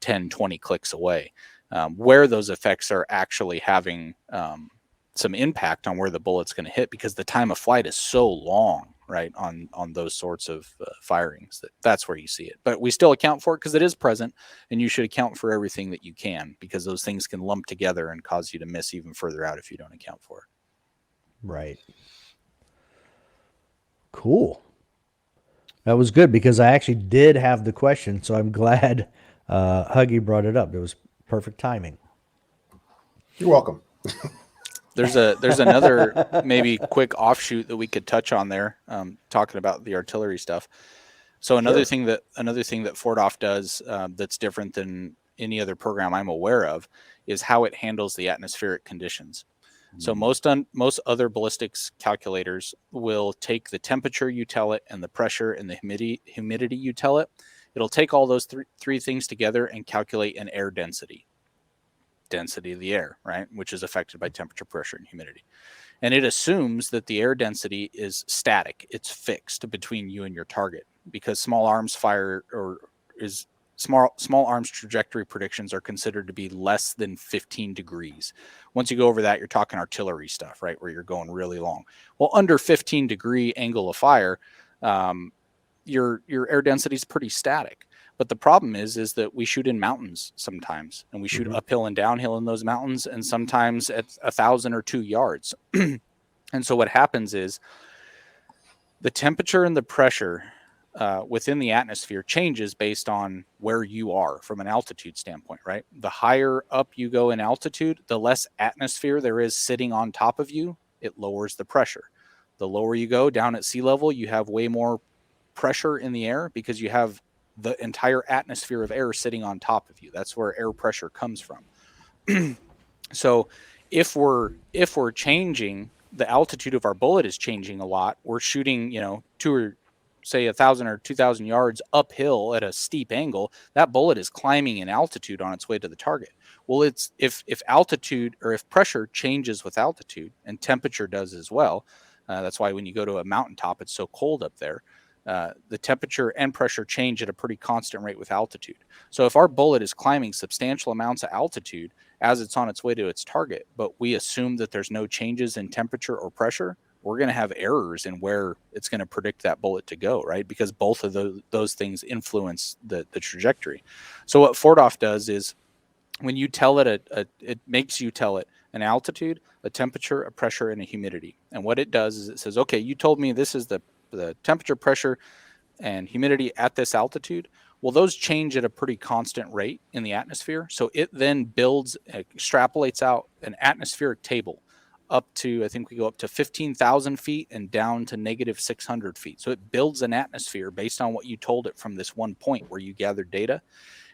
10, 20 clicks away. Where those effects are actually having some impact on where the bullet's going to hit, because the time of flight is so long, right, on those sorts of firings, that's where you see it. But we still account for it because it is present, and you should account for everything that you can, because those things can lump together and cause you to miss even further out if you don't account for it. Right. Cool. That was good because I actually did have the question, so I'm glad Huggy brought it up. It was perfect timing. You're welcome. There's another maybe quick offshoot that we could touch on there, talking about the artillery stuff. So another thing that FORDOF does that's different than any other program I'm aware of is how it handles the atmospheric conditions. So most other ballistics calculators will take the temperature you tell it and the pressure and the humidity you tell it. It'll take all those three things together and calculate an air density of the air, right, which is affected by temperature, pressure, and humidity. And it assumes that the air density is static. It's fixed between you and your target, because small arms trajectory predictions are considered to be less than 15 degrees. Once you go over that, you're talking artillery stuff, right, where you're going really long. Well, under 15-degree angle of fire, your air density is pretty static. But the problem is that we shoot in mountains sometimes, and we shoot Mhm. uphill and downhill in those mountains, and sometimes at 1,000 or 2 yards. And so what happens is the temperature and the pressure within the atmosphere changes based on where you are from an altitude standpoint, right? The higher up you go in altitude, the less atmosphere there is sitting on top of you. It lowers the pressure. The lower you go down at sea level, you have way more pressure in the air because you have the entire atmosphere of air sitting on top of you. That's where air pressure comes from. So if we're changing, the altitude of our bullet is changing a lot. We're shooting, 1,000 or 2,000 yards uphill at a steep angle. That bullet is climbing in altitude on its way to the target. Well, it's if altitude or if pressure changes with altitude, and temperature does as well. That's why when you go to a mountaintop, it's so cold up there. The temperature and pressure change at a pretty constant rate with altitude. So if our bullet is climbing substantial amounts of altitude as it's on its way to its target, but we assume that there's no changes in temperature or pressure, we're going to have errors in where it's going to predict that bullet to go, right? Because both of those things influence the trajectory. So what FORDOF does is when you tell it, it makes you tell it an altitude, a temperature, a pressure, and a humidity. And what it does is it says, okay, you told me this is the temperature, pressure, and humidity at this altitude. Well, those change at a pretty constant rate in the atmosphere. So it then extrapolates out an atmospheric table up to, I think we go up to 15,000 feet and down to negative 600 feet. So it builds an atmosphere based on what you told it from this one point where you gathered data.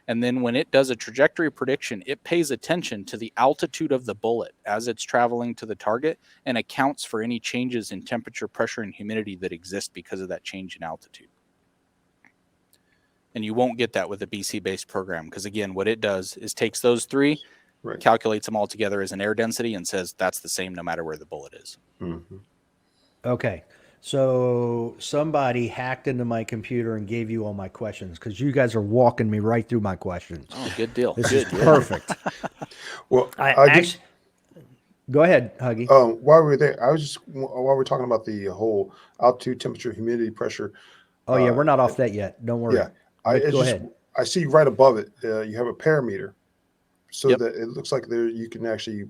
And then when it does a trajectory prediction, it pays attention to the altitude of the bullet as it's traveling to the target and accounts for any changes in temperature, pressure, and humidity that exist because of that change in altitude. And you won't get that with a BC-based program because, again, what it does is takes those three, Right. calculates them all together as an air density, and says that's the same no matter where the bullet is. Mm-hmm. Okay. So somebody hacked into my computer and gave you all my questions because you guys are walking me right through my questions. Oh, good deal. This Good. is perfect. Well, Go ahead, Huggy. while we're there, while we're talking about the whole altitude, temperature, humidity, pressure. Oh yeah, we're not off that yet. Don't worry. Yeah, But go ahead. I see right above it, you have a parameter, so Yep. that it looks like there you can actually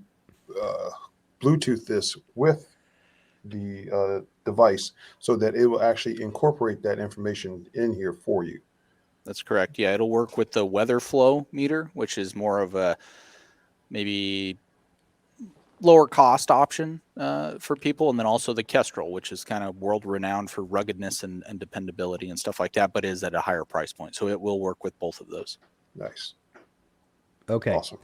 Bluetooth this with the device, so that it will actually incorporate that information in here for you. That's correct. Yeah, it'll work with the weather flow meter, which is more of a maybe lower cost option for people, and then also the Kestrel, which is kind of world renowned for ruggedness and dependability and stuff like that, but is at a higher price point. So it will work with both of those. Nice, Okay. awesome.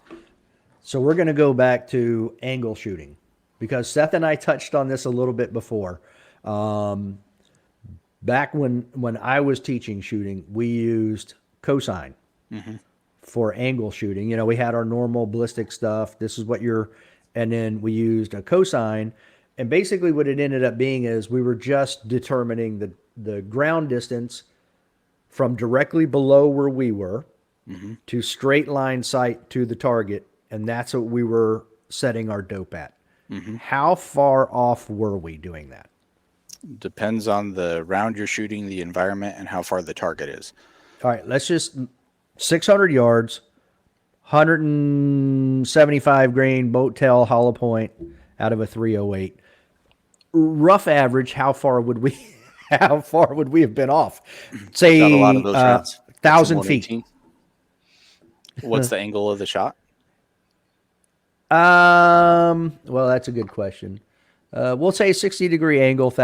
So we're going to go back to angle shooting because Seth and I touched on this a little bit before. Back when I was teaching shooting, we used cosine for angle shooting. You know, we had our normal ballistic stuff. This is what and then we used a cosine. And basically what it ended up being is we were just determining the ground distance from directly below where we were to straight line sight to the target. And that's what we were setting our dope at. How far off were we doing that? Depends on the round you're shooting, the environment, and how far the target is. All right, let's just 600 yards, 175 grain boat tail hollow point out of a 308. Rough average, how far would we have been off? Say Got a lot of those rounds. 1,000 feet. 118. What's the angle of the shot? Well, that's a good question. We'll say 60-degree angle,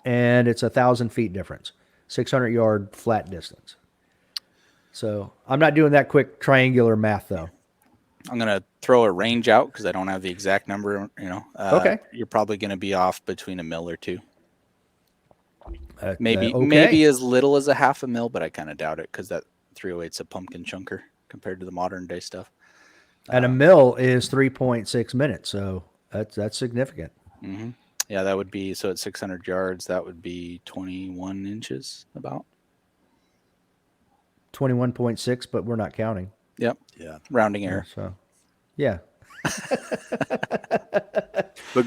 and it's 1,000 feet difference, 600-yard flat distance. So I'm not doing that quick triangular math though. I'm gonna throw a range out because I don't have the exact number. Okay. You're probably gonna be off between a mil or two. Okay. Maybe as little as a half a mil, but I kind of doubt it because that 308's a pumpkin chunker compared to the modern day stuff. And a mil is 3.6 minutes, so that's significant. Mm-hmm. Yeah, that would be, so at 600 yards, that would be 21 inches about. 21.6, but we're not counting. Yep. Yeah. Rounding error. So, yeah. But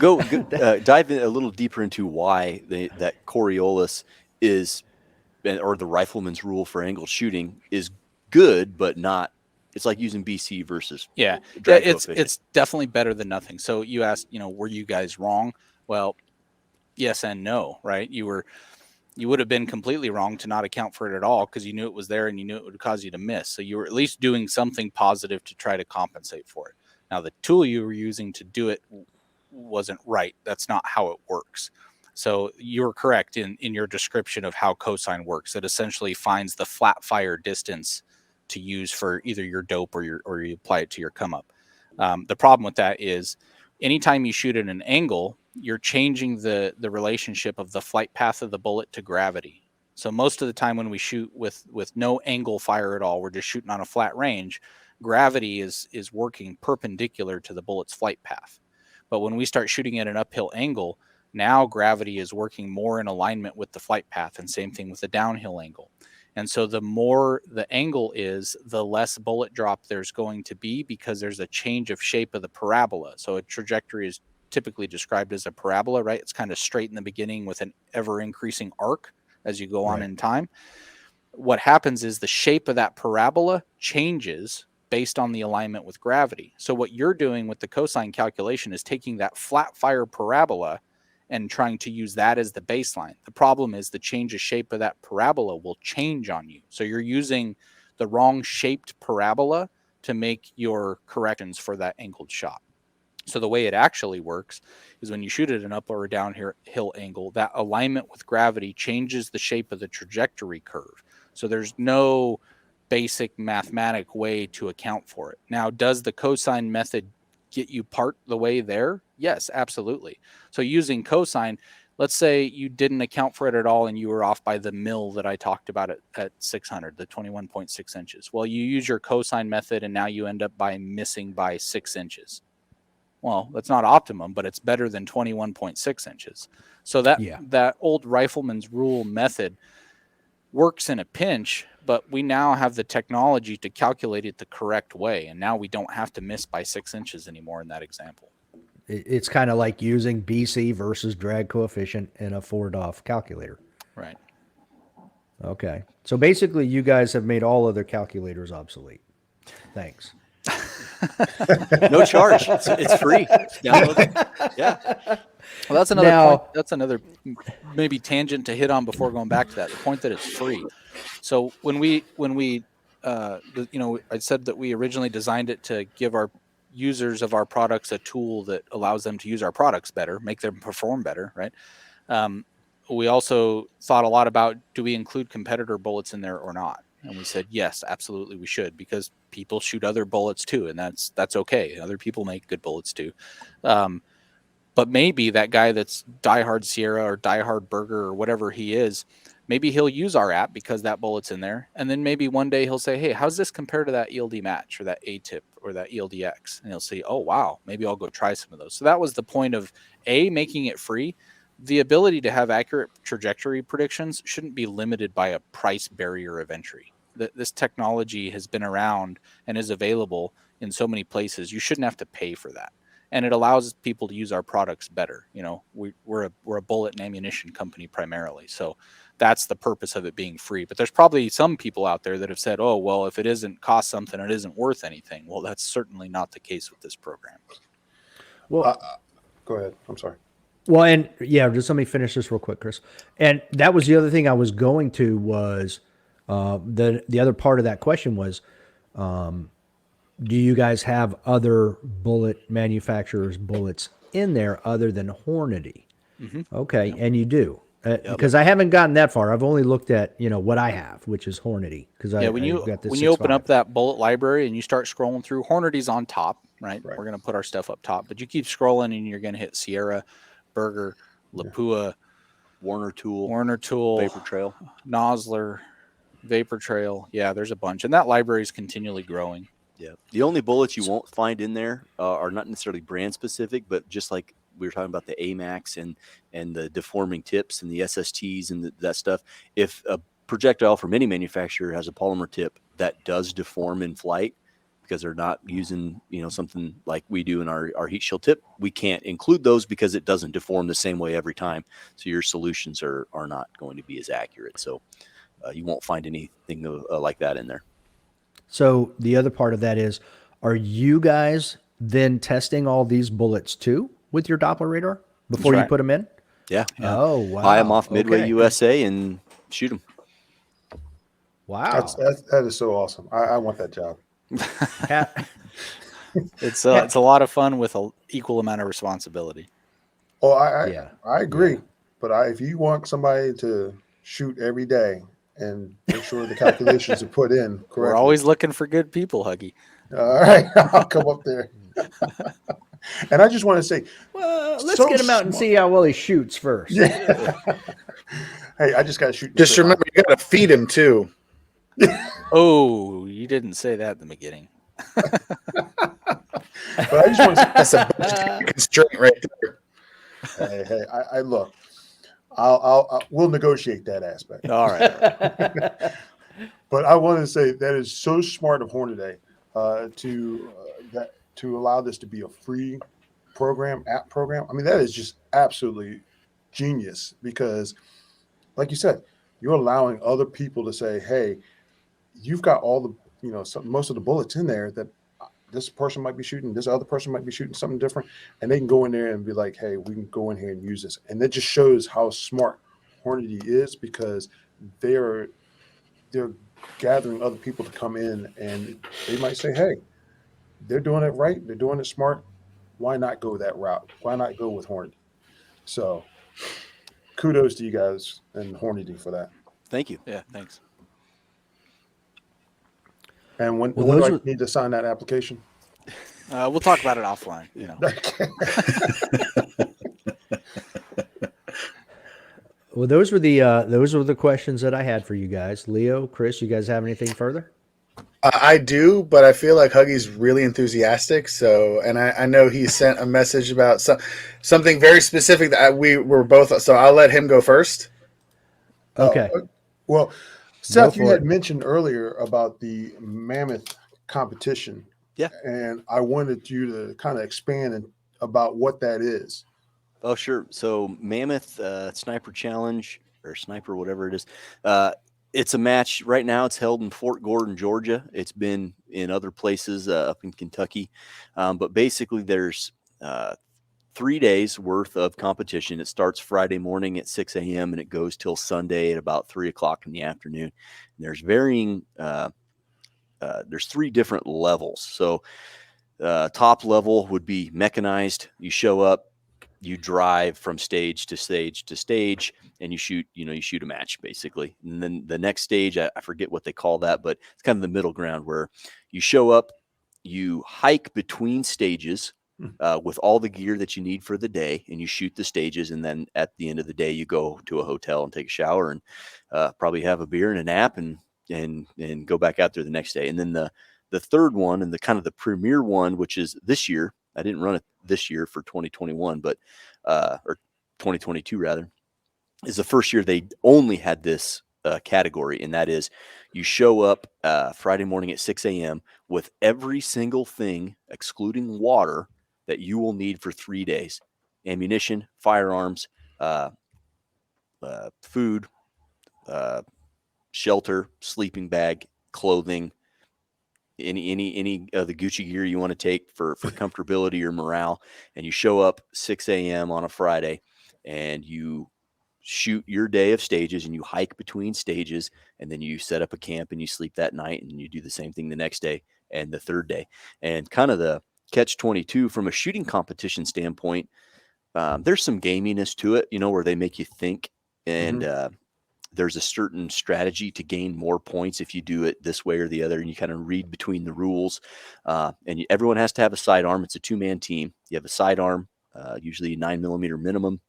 dive in a little deeper into why that Coriolis is or the rifleman's rule for angled shooting is good, but not. It's like using BC versus drag coefficient. It's definitely better than nothing. So you asked, were you guys wrong? Well, yes and no, right? You would have been completely wrong to not account for it at all because you knew it was there and you knew it would cause you to miss. So you were at least doing something positive to try to compensate for it. Now, the tool you were using to do it wasn't right. That's not how it works. So you're correct in your description of how cosine works. It essentially finds the flat fire distance to use for either your dope or you apply it to your come up. The problem with that is anytime you shoot at an angle, you're changing the relationship of the flight path of the bullet to gravity. So most of the time when we shoot with no angle fire at all, we're just shooting on a flat range, gravity is working perpendicular to the bullet's flight path. But when we start shooting at an uphill angle, now gravity is working more in alignment with the flight path, and same thing with the downhill angle. And so the more the angle is, the less bullet drop there's going to be because there's a change of shape of the parabola. So a trajectory is typically described as a parabola, right? It's kind of straight in the beginning with an ever increasing arc as you go on in time. What happens is the shape of that parabola changes based on the alignment with gravity. So what you're doing with the cosine calculation is taking that flat fire parabola and trying to use that as the baseline. The problem is the change of shape of that parabola will change on you. So you're using the wrong shaped parabola to make your corrections for that angled shot. So the way it actually works is when you shoot at an up or a downhill angle, that alignment with gravity changes the shape of the trajectory curve. So there's no basic mathematic way to account for it. Now, does the cosine method get you part the way there? Yes, absolutely. So using cosine, let's say you didn't account for it at all and you were off by the mil that I talked about at 600, the 21.6 inches. Well, you use your cosine method and now you end up by missing by 6 inches. Well, that's not optimum, but it's better than 21.6 inches. So that old rifleman's rule method works in a pinch, but we now have the technology to calculate it the correct way. And now we don't have to miss by 6 inches anymore in that example. It's kind of like using BC versus drag coefficient in a Ford-off calculator. Right. Okay. So basically you guys have made all other calculators obsolete. Thanks. No charge. It's free. Download it. Yeah. Well, that's another point. That's another maybe tangent to hit on before going back to that. The point that it's free. So when we I said that we originally designed it to give our users of our products a tool that allows them to use our products better, make them perform better, right? We also thought a lot about, do we include competitor bullets in there or not? And we said, yes, absolutely we should, because people shoot other bullets too. And that's okay. Other people make good bullets too. But maybe that guy that's diehard Sierra or diehard Burger or whatever he is, maybe he'll use our app because that bullet's in there. And then maybe one day he'll say, hey, how's this compare to that ELD match or that A-tip or that ELDX? And he'll say, oh, wow, maybe I'll go try some of those. So that was the point of making it free. The ability to have accurate trajectory predictions shouldn't be limited by a price barrier of entry. This technology has been around and is available in so many places. You shouldn't have to pay for that. And it allows people to use our products better. We're a bullet and ammunition company primarily. So that's the purpose of it being free. But there's probably some people out there that have said, oh, well, if it isn't cost something, it isn't worth anything. Well, that's certainly not the case with this program. Well, go ahead. I'm sorry. Well, and just let me finish this real quick, Chris. And that was the other thing I was going to was the other part of that question was, do you guys have other bullet manufacturers' bullets in there other than Hornady? Mm-hmm. Okay, yep. And you do. Because I haven't gotten that far. I've only looked at what I have, which is Hornady. Because when you open up that bullet library and you start scrolling through, Hornady's on top, right? We're going to put our stuff up top, but you keep scrolling and you're going to hit Sierra, Burger, Lapua, Warner Tool, Vapor Trail, Nosler, Vapor Trail. Yeah, there's a bunch, and that library is continually growing. Yeah, the only bullets you won't find in there are not necessarily brand specific, but just like we were talking about the AMAX and the deforming tips and the SSTs and that stuff. If a projectile from any manufacturer has a polymer tip that does deform in flight because they're not using something like we do in our heat shield tip, we can't include those because it doesn't deform the same way every time. So your solutions are not going to be as accurate. So you won't find anything like that in there. So the other part of that is, are you guys then testing all these bullets too with your Doppler radar before you right. put them in? Yeah. Oh, wow. Buy them off Midway Okay. USA and shoot them. Wow. That is so awesome. I want that job. It's a lot of fun with an equal amount of responsibility. Oh, I Yeah. agree. Yeah. But if you want somebody to shoot every day and make sure the calculations are put in correctly, We're always looking for good people, Huggy. all right, I'll come up there. And I just want to say, Well, let's so get him out and smart. see how well he shoots first. Yeah. Hey, I just got to shoot. Just remember, you got to feed him too. Oh, you didn't say that in the beginning. But I just want to say, That's a budgetary constraint right there. hey, I look. We'll negotiate that aspect. All right. But I want to say that is so smart of Hornady to allow this to be a free app program. I mean, that is just absolutely genius because, like you said, you're allowing other people to say, "Hey, you've got all the most of the bullets in there that this person might be shooting, this other person might be shooting something different," and they can go in there and be like, "Hey, we can go in here and use this," and that just shows how smart Hornady is because they're gathering other people to come in and they might say, "Hey, they're doing it right, they're doing it smart. Why not go that route? Why not go with Hornady?" So, kudos to you guys and Hornady for that. Thank you. Yeah, thanks. And when Well, do those I were- need to sign that application? We'll talk about it offline. Well, those were the questions that I had for you guys. Leo, Chris, you guys have anything further? I do, but I feel like Huggy's really enthusiastic. So, and I know he sent a message about something very specific that we were both. So I'll let him go first. Okay. Well, Seth, you for had it. mentioned earlier about the mammoth competition. Yeah. And I wanted you to kind of expand about what that is. Oh, sure. So Mammoth Sniper Challenge or Sniper, whatever it is. It's a match right now. It's held in Fort Gordon, Georgia. It's been in other places up in Kentucky. But basically there's 3 days worth of competition. It starts Friday morning at 6 a.m. and it goes till Sunday at about 3 o'clock in the afternoon. And there's varying, there's 3 different levels. So top level would be mechanized. You show up, you drive from stage to stage to stage, and you shoot a match basically. And then the next stage, I forget what they call that, but it's kind of the middle ground where you show up, you hike between stages with all the gear that you need for the day, and you shoot the stages. And then at the end of the day, you go to a hotel and take a shower and probably have a beer and a nap and go back out there the next day. And then the third one and the kind of the premier one, which is this year, I didn't run it this year for 2021, but or 2022 rather, is the first year they only had this category, and that is you show up Friday morning at 6 a.m. with every single thing, excluding water, that you will need for 3 days: ammunition, firearms, food, shelter, sleeping bag, clothing, any of the Gucci gear you want to take for comfortability or morale. And you show up 6 a.m. on a Friday and you shoot your day of stages and you hike between stages, and then you set up a camp and you sleep that night, and you do the same thing the next day and the third day. And kind of the catch 22 from a shooting competition standpoint, there's some gaminess to it, where they make you think, and there's a certain strategy to gain more points if you do it this way or the other, and you kind of read between the rules. And everyone has to have a sidearm. It's a 2-man team. You have a sidearm, usually 9mm minimum,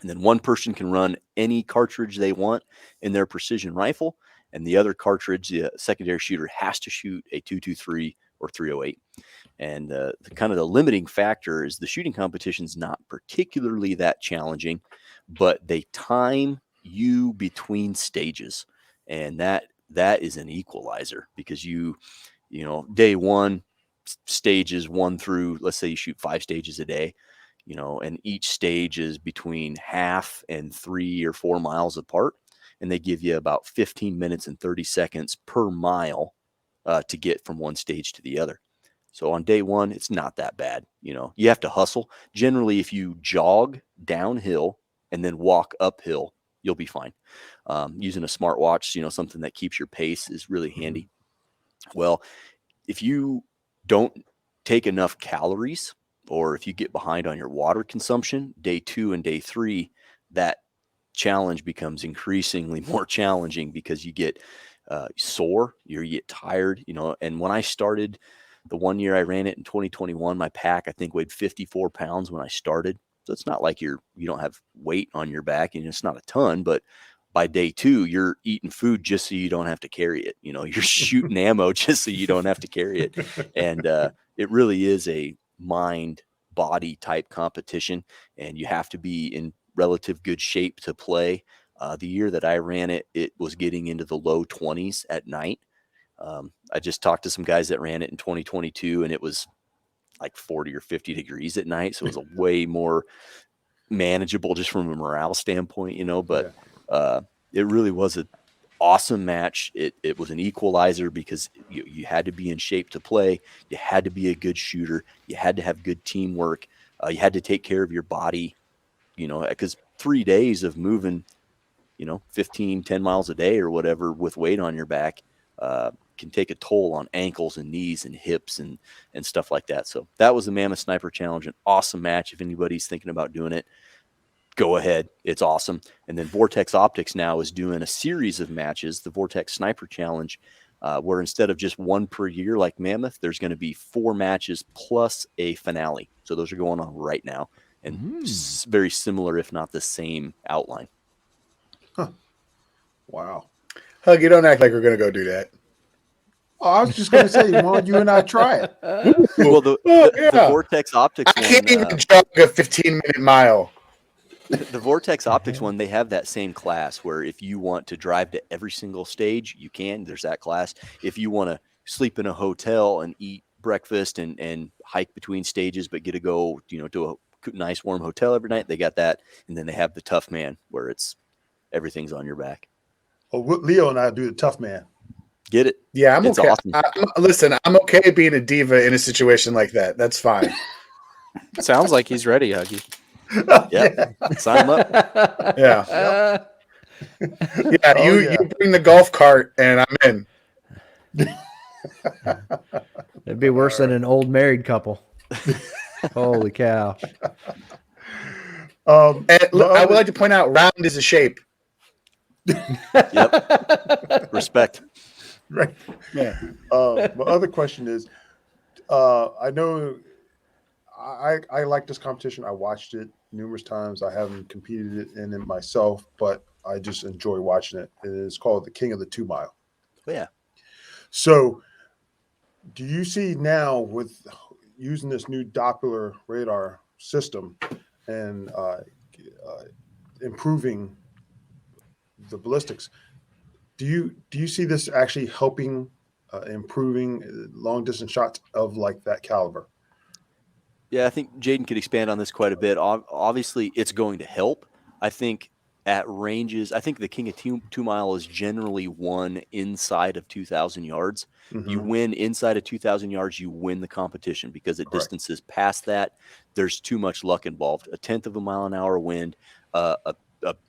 and then one person can run any cartridge they want in their precision rifle, and the other cartridge, the secondary shooter, has to shoot a 223 or 308. And the kind of the limiting factor is the shooting competition's not particularly that challenging, but they time you between stages, and that is an equalizer, because day one, stages 1 through, let's say you shoot 5 stages a day, and each stage is between 1/2 and 3 or 4 miles apart. and they give you about 15 minutes and 30 seconds per mile to get from one stage to the other. So on day one, it's not that bad. You have to hustle. Generally, if you jog downhill and then walk uphill, you'll be fine. Using a smartwatch, something that keeps your pace is really handy. Well, if you don't take enough calories, or if you get behind on your water consumption, day 2 and day 3, that challenge becomes increasingly more challenging because you get sore, you get tired, and when I started, the one year I ran it in 2021, my pack, I think, weighed 54 pounds when I started. So it's not like you don't have weight on your back, and it's not a ton, but by day 2, you're eating food just so you don't have to carry it. You're shooting ammo just so you don't have to carry it. And it really is a mind body type competition, and you have to be in relative good shape to play. The year that I ran it, it was getting into the low 20s at night. I just talked to some guys that ran it in 2022, and it was like 40 or 50 degrees at night. So it was a way more manageable just from a morale standpoint, but it really was an awesome match. It was an equalizer because you had to be in shape to play. You had to be a good shooter. You had to have good teamwork. You had to take care of your body, because 3 days of moving, 10 miles a day or whatever with weight on your back, can take a toll on ankles and knees and hips and stuff like that. So that was the Mammoth Sniper Challenge, an awesome match. If anybody's thinking about doing it, go ahead. It's awesome. And then Vortex Optics now is doing a series of matches, the Vortex Sniper Challenge, where instead of just one per year like Mammoth, there's going to be 4 matches plus a finale. So those are going on right now, and very similar, if not the same outline. Wow. Hug, you don't act like we're going to go do that. Oh, I was just going to say, why don't you and I try it? Well, the Vortex Optics I one, can't even jog a 15-minute mile. the Vortex Optics one, they have that same class where if you want to drive to every single stage, you can. There's that class. If you want to sleep in a hotel and eat breakfast and hike between stages, but get to go, to a nice warm hotel every night, they got that. And then they have the Tough Man where everything's on your back. Oh, Leo and I do the Tough Man. Get it? Yeah, I'm It's okay. awesome. Listen, I'm okay being a diva in a situation like that. That's fine. Sounds like he's ready, Huggy. Yep. Sign him up. Yeah. Yeah, Oh, you bring the golf cart and I'm in. It'd be worse than an old married couple. Holy cow. And I would like to point out, round is a shape. Yep. Respect. Right. Yeah. My other question is, I know I like this competition. I watched it numerous times. I haven't competed in it myself, but I just enjoy watching it. It is called the King of the 2 Mile. Oh, yeah. So do you see now with using this new Doppler radar system and improving the ballistics, do you see this actually helping improving long distance shots of like that caliber? Yeah, I think Jayden could expand on this quite a bit. Obviously, it's going to help. I think at ranges, I think the King of 2 Mile is generally won inside of 2,000 yards. Mm-hmm. You win inside of 2,000 yards, you win the competition, because at distances past that, there's too much luck involved. A 1/10 of a mile an hour wind, an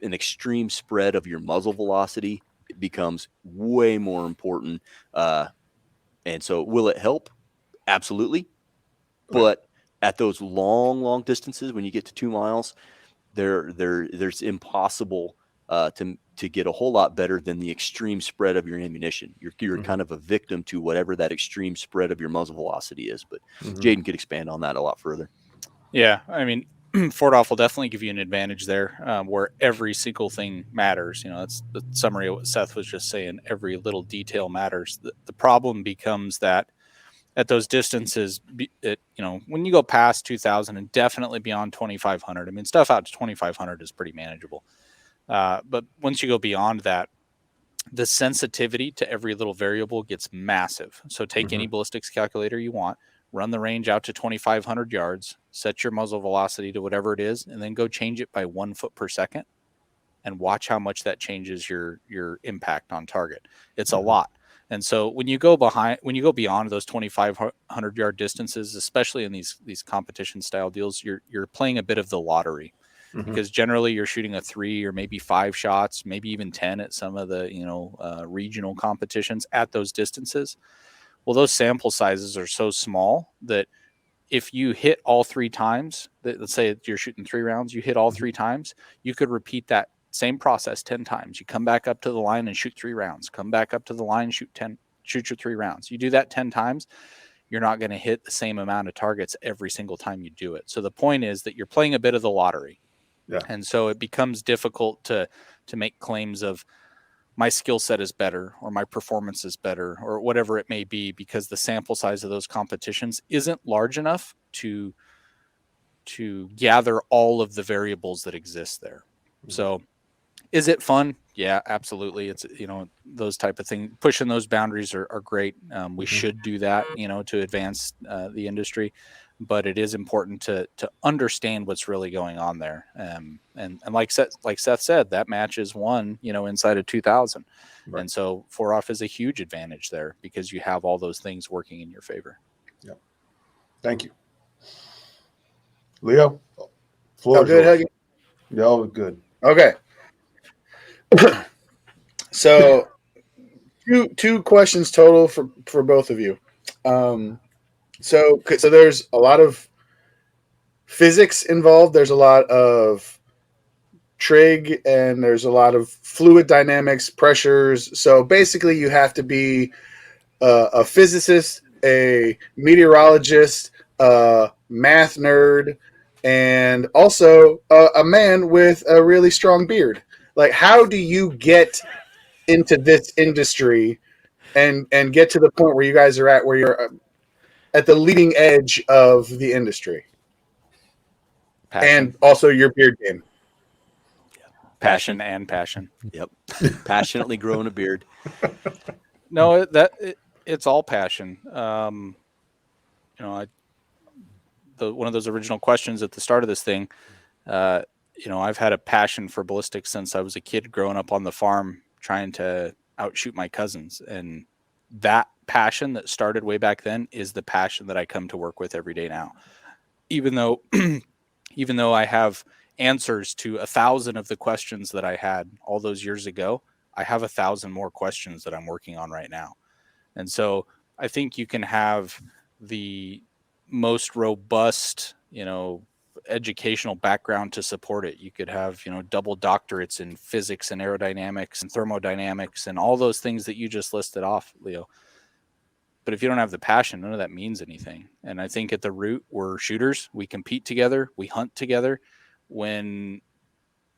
extreme spread of your muzzle velocity becomes way more important. And so will it help? Absolutely. But at those long distances, when you get to 2 miles, there's impossible to get a whole lot better than the extreme spread of your ammunition. You're kind of a victim to whatever that extreme spread of your muzzle velocity is. But Jayden could expand on that a lot further. Yeah, I mean, Fort Off will definitely give you an advantage there, where every single thing matters. That's the summary of what Seth was just saying. Every little detail matters. The problem becomes that at those distances, when you go past 2,000 and definitely beyond 2,500, I mean, stuff out to 2,500 is pretty manageable. But once you go beyond that, the sensitivity to every little variable gets massive. So take any ballistics calculator you want, run the range out to 2,500 yards, set your muzzle velocity to whatever it is, and then go change it by 1 foot per second. and watch how much that changes your impact on target. It's a lot. And so when you go beyond those 2,500-yard distances, especially in these competition style deals, you're playing a bit of the lottery, because generally you're shooting a 3 or maybe 5 shots, maybe even 10 at some of the regional competitions at those distances. Well, those sample sizes are so small that if you hit all 3 times, let's say you're shooting 3 rounds, you hit all 3 times, you could repeat that same process 10 times. You come back up to the line and shoot 3 rounds, come back up to the line, shoot your 3 rounds. You do that 10 times, you're not going to hit the same amount of targets every single time you do it. So the point is that you're playing a bit of the lottery. Yeah. And so it becomes difficult to make claims of my skill set is better or my performance is better or whatever it may be, because the sample size of those competitions isn't large enough to gather all of the variables that exist there. So is it fun? Yeah, absolutely. It's, those type of things, pushing those boundaries are great. We should do that, to advance the industry, but it is important to understand what's really going on there. And like Seth said, that match is won, inside of 2000. Right. And so 4-off is a huge advantage there because you have all those things working in your favor. Yeah. Thank you. Leo, floor is good, yours. Huggy? Yeah, all good. Okay. So two questions total for both of you. So there's a lot of physics involved. There's a lot of trig, and there's a lot of fluid dynamics, pressures. So basically, you have to be a physicist, a meteorologist, a math nerd, and also a man with a really strong beard. Like, how do you get into this industry and get to the point where you guys are at, where you're at the leading edge of the industry? Passion. And also your beard game. Passion and passion. Yep. Passionately growing a beard. No, it's all passion. One of those original questions at the start of this thing, I've had a passion for ballistics since I was a kid growing up on the farm trying to outshoot my cousins. And that passion that started way back then is the passion that I come to work with every day now. Even though I have answers to 1,000 of the questions that I had all those years ago, I have 1,000 more questions that I'm working on right now. And so I think you can have the most robust, educational background to support it. You could have, double doctorates in physics and aerodynamics and thermodynamics and all those things that you just listed off, Leo. But if you don't have the passion, none of that means anything. And I think at the root, we're shooters. We compete together. We hunt together. When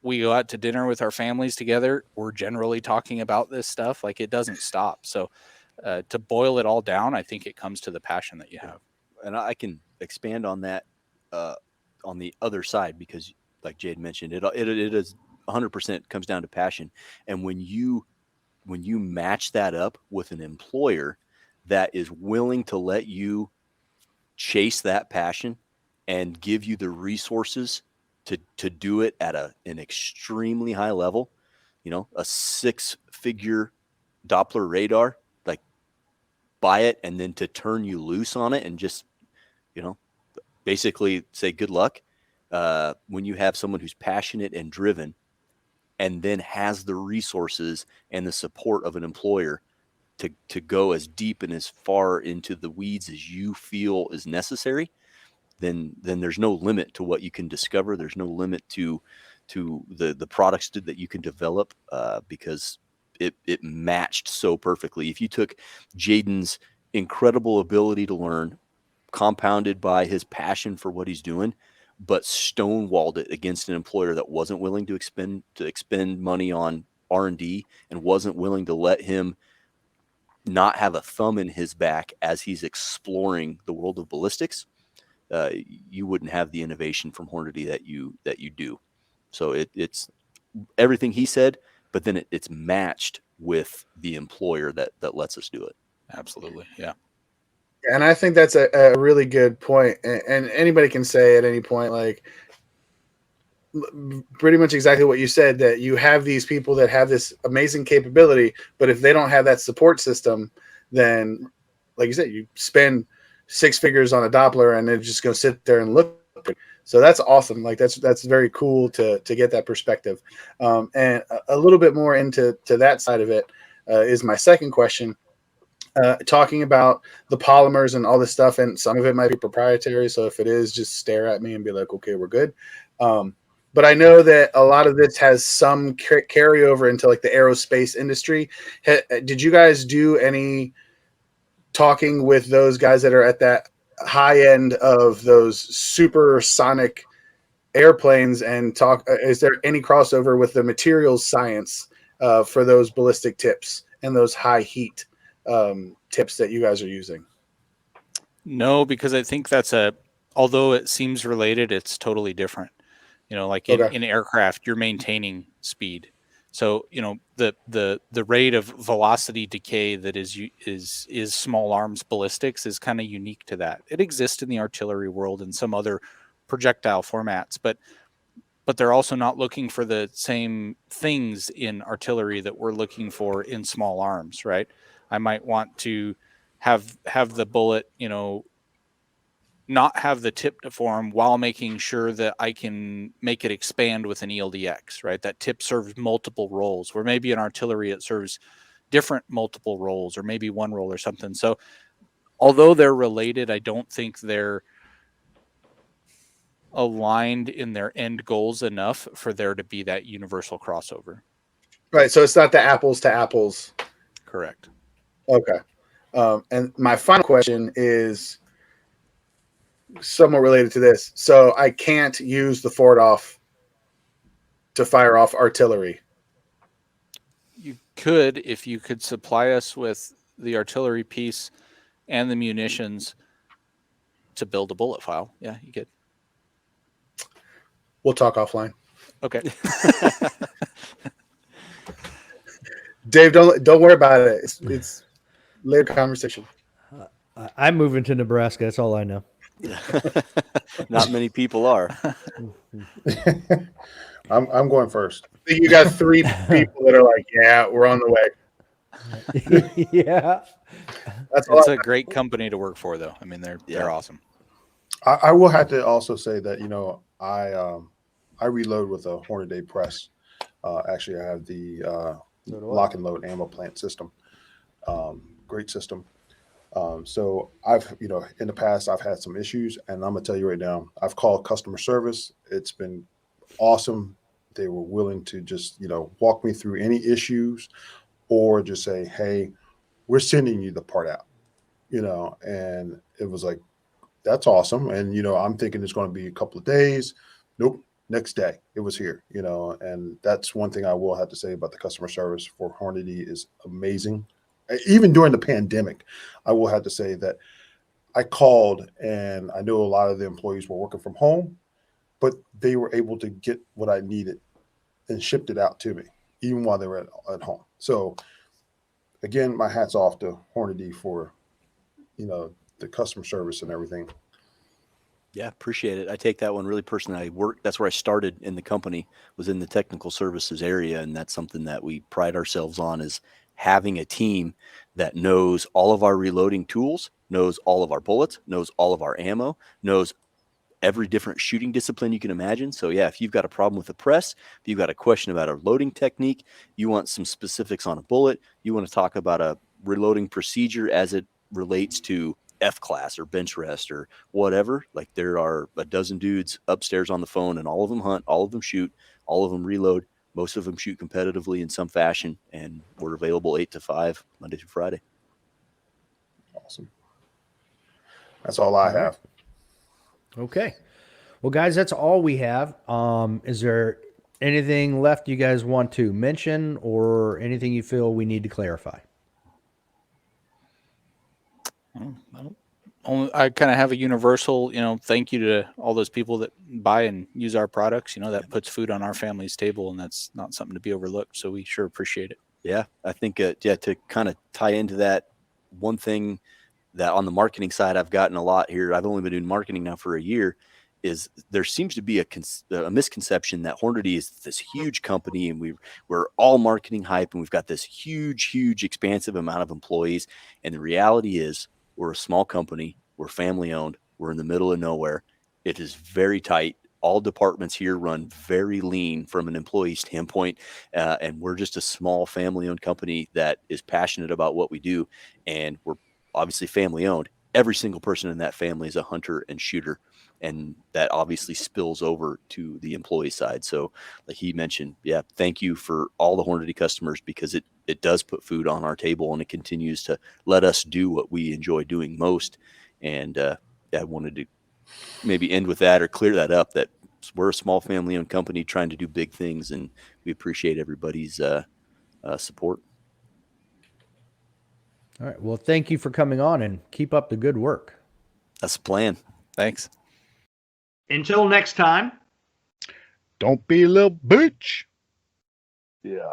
we go out to dinner with our families together, we're generally talking about this stuff. Like, it doesn't stop. So to boil it all down, I think it comes to the passion that you have. And I can expand on that on the other side, because like Jade mentioned, it is 100% comes down to passion. And when you match that up with an employer that is willing to let you chase that passion and give you the resources to do it at an extremely high level, a 6-figure Doppler radar, like, buy it, and then to turn you loose on it and just, basically say good luck. When you have someone who's passionate and driven and then has the resources and the support of an employer to go as deep and as far into the weeds as you feel is necessary, then there's no limit to what you can discover. There's no limit to the products that you can develop, because it matched so perfectly. If you took Jayden's incredible ability to learn, compounded by his passion for what he's doing, but stonewalled it against an employer that wasn't willing to expend money on R&D and wasn't willing to let him not have a thumb in his back as he's exploring the world of ballistics, you wouldn't have the innovation from Hornady that you do. So it's everything he said, but then it's matched with the employer that lets us do it. Absolutely. Yeah. And I think that's a really good point. And anybody can say at any point, like, pretty much exactly what you said, that you have these people that have this amazing capability, but if they don't have that support system, then like you said, you spend 6 figures on a Doppler and then just go sit there and look. So that's awesome. Like that's very cool to get that perspective. And a little bit more into that side of it is my second question. Talking about the polymers and all this stuff, and some of it might be proprietary. So if it is, just stare at me and be like, okay, we're good. But I know that a lot of this has some carryover into like the aerospace industry. Did you guys do any talking with those guys that are at that high end of those supersonic airplanes and talk? Is there any crossover with the materials science for those ballistic tips and those high heat tips that you guys are using? No, because I think although it seems related, it's totally different. Like in aircraft, you're maintaining speed. So, the rate of velocity decay that is small arms ballistics is kind of unique to that. It exists in the artillery world and some other projectile formats, but they're also not looking for the same things in artillery that we're looking for in small arms, right? I might want to have the bullet, not have the tip deform while making sure that I can make it expand with an ELDX, right? That tip serves multiple roles, where maybe in artillery it serves different multiple roles, or maybe one role or something. So although they're related, I don't think they're aligned in their end goals enough for there to be that universal crossover. Right. So it's not the apples to apples. Correct. Okay. And my final question is somewhat related to this. So I can't use the Ford-off to fire off artillery. You could, if you could supply us with the artillery piece and the munitions to build a bullet file. Yeah, you could. We'll talk offline. Okay. Dave, don't worry about it. It's later conversation. I'm moving to Nebraska. That's all I know. Not many people are. I'm going first. You got 3 people that are like, yeah, we're on the way. Yeah. It's a great company to work for, though. I mean, they're awesome. I will have to also say that I reload with a Hornady press. Actually, I have the lock and load ammo plant system. Great system. So I've in the past I've had some issues, and I'm gonna tell you right now, I've called customer service. It's been awesome. They were willing to just walk me through any issues, or just say, hey, we're sending you the part out. And it was like, that's awesome. And I'm thinking it's going to be a couple of days. Nope. Next day it was here. And that's one thing I will have to say about the customer service for Hornady is amazing. Even during the pandemic, I will have to say that I called, and I know a lot of the employees were working from home, but they were able to get what I needed and shipped it out to me, even while they were at home. So again, my hat's off to Hornady for, the customer service and everything. Yeah, appreciate it. I take that one really personally. That's where I started in the company, was in the technical services area. And that's something that we pride ourselves on, is having a team that knows all of our reloading tools, knows all of our bullets, knows all of our ammo, knows every different shooting discipline you can imagine. So yeah, if you've got a problem with a press, if you've got a question about a loading technique, you want some specifics on a bullet, you want to talk about a reloading procedure as it relates to F-class or bench rest or whatever, like there are a dozen dudes upstairs on the phone, and all of them hunt, all of them shoot, all of them reload. Most of them shoot competitively in some fashion, and we're available 8 to 5, Monday through Friday. Awesome. That's all I have. Okay. Well, guys, that's all we have. Is there anything left you guys want to mention, or anything you feel we need to clarify? I kind of have a universal, thank you to all those people that buy and use our products. That puts food on our family's table, and that's not something to be overlooked. So we sure appreciate it. Yeah, I think to kind of tie into that, one thing that on the marketing side I've gotten a lot here, I've only been doing marketing now for a year, is there seems to be a misconception that Hornady is this huge company and we're all marketing hype and we've got this huge expansive amount of employees. And the reality is we're a small company. We're family owned. We're in the middle of nowhere. It is very tight. All departments here run very lean from an employee standpoint. And we're just a small family owned company that is passionate about what we do. And we're obviously family owned. Every single person in that family is a hunter and shooter. And that obviously spills over to the employee side. So like he mentioned, yeah, thank you for all the Hornady customers, because it does put food on our table and it continues to let us do what we enjoy doing most. And I wanted to maybe end with that or clear that up, that we're a small family owned company trying to do big things, and we appreciate everybody's support. All right. Well, thank you for coming on and keep up the good work. That's the plan. Thanks. Until next time. Don't be a little bitch. Yeah.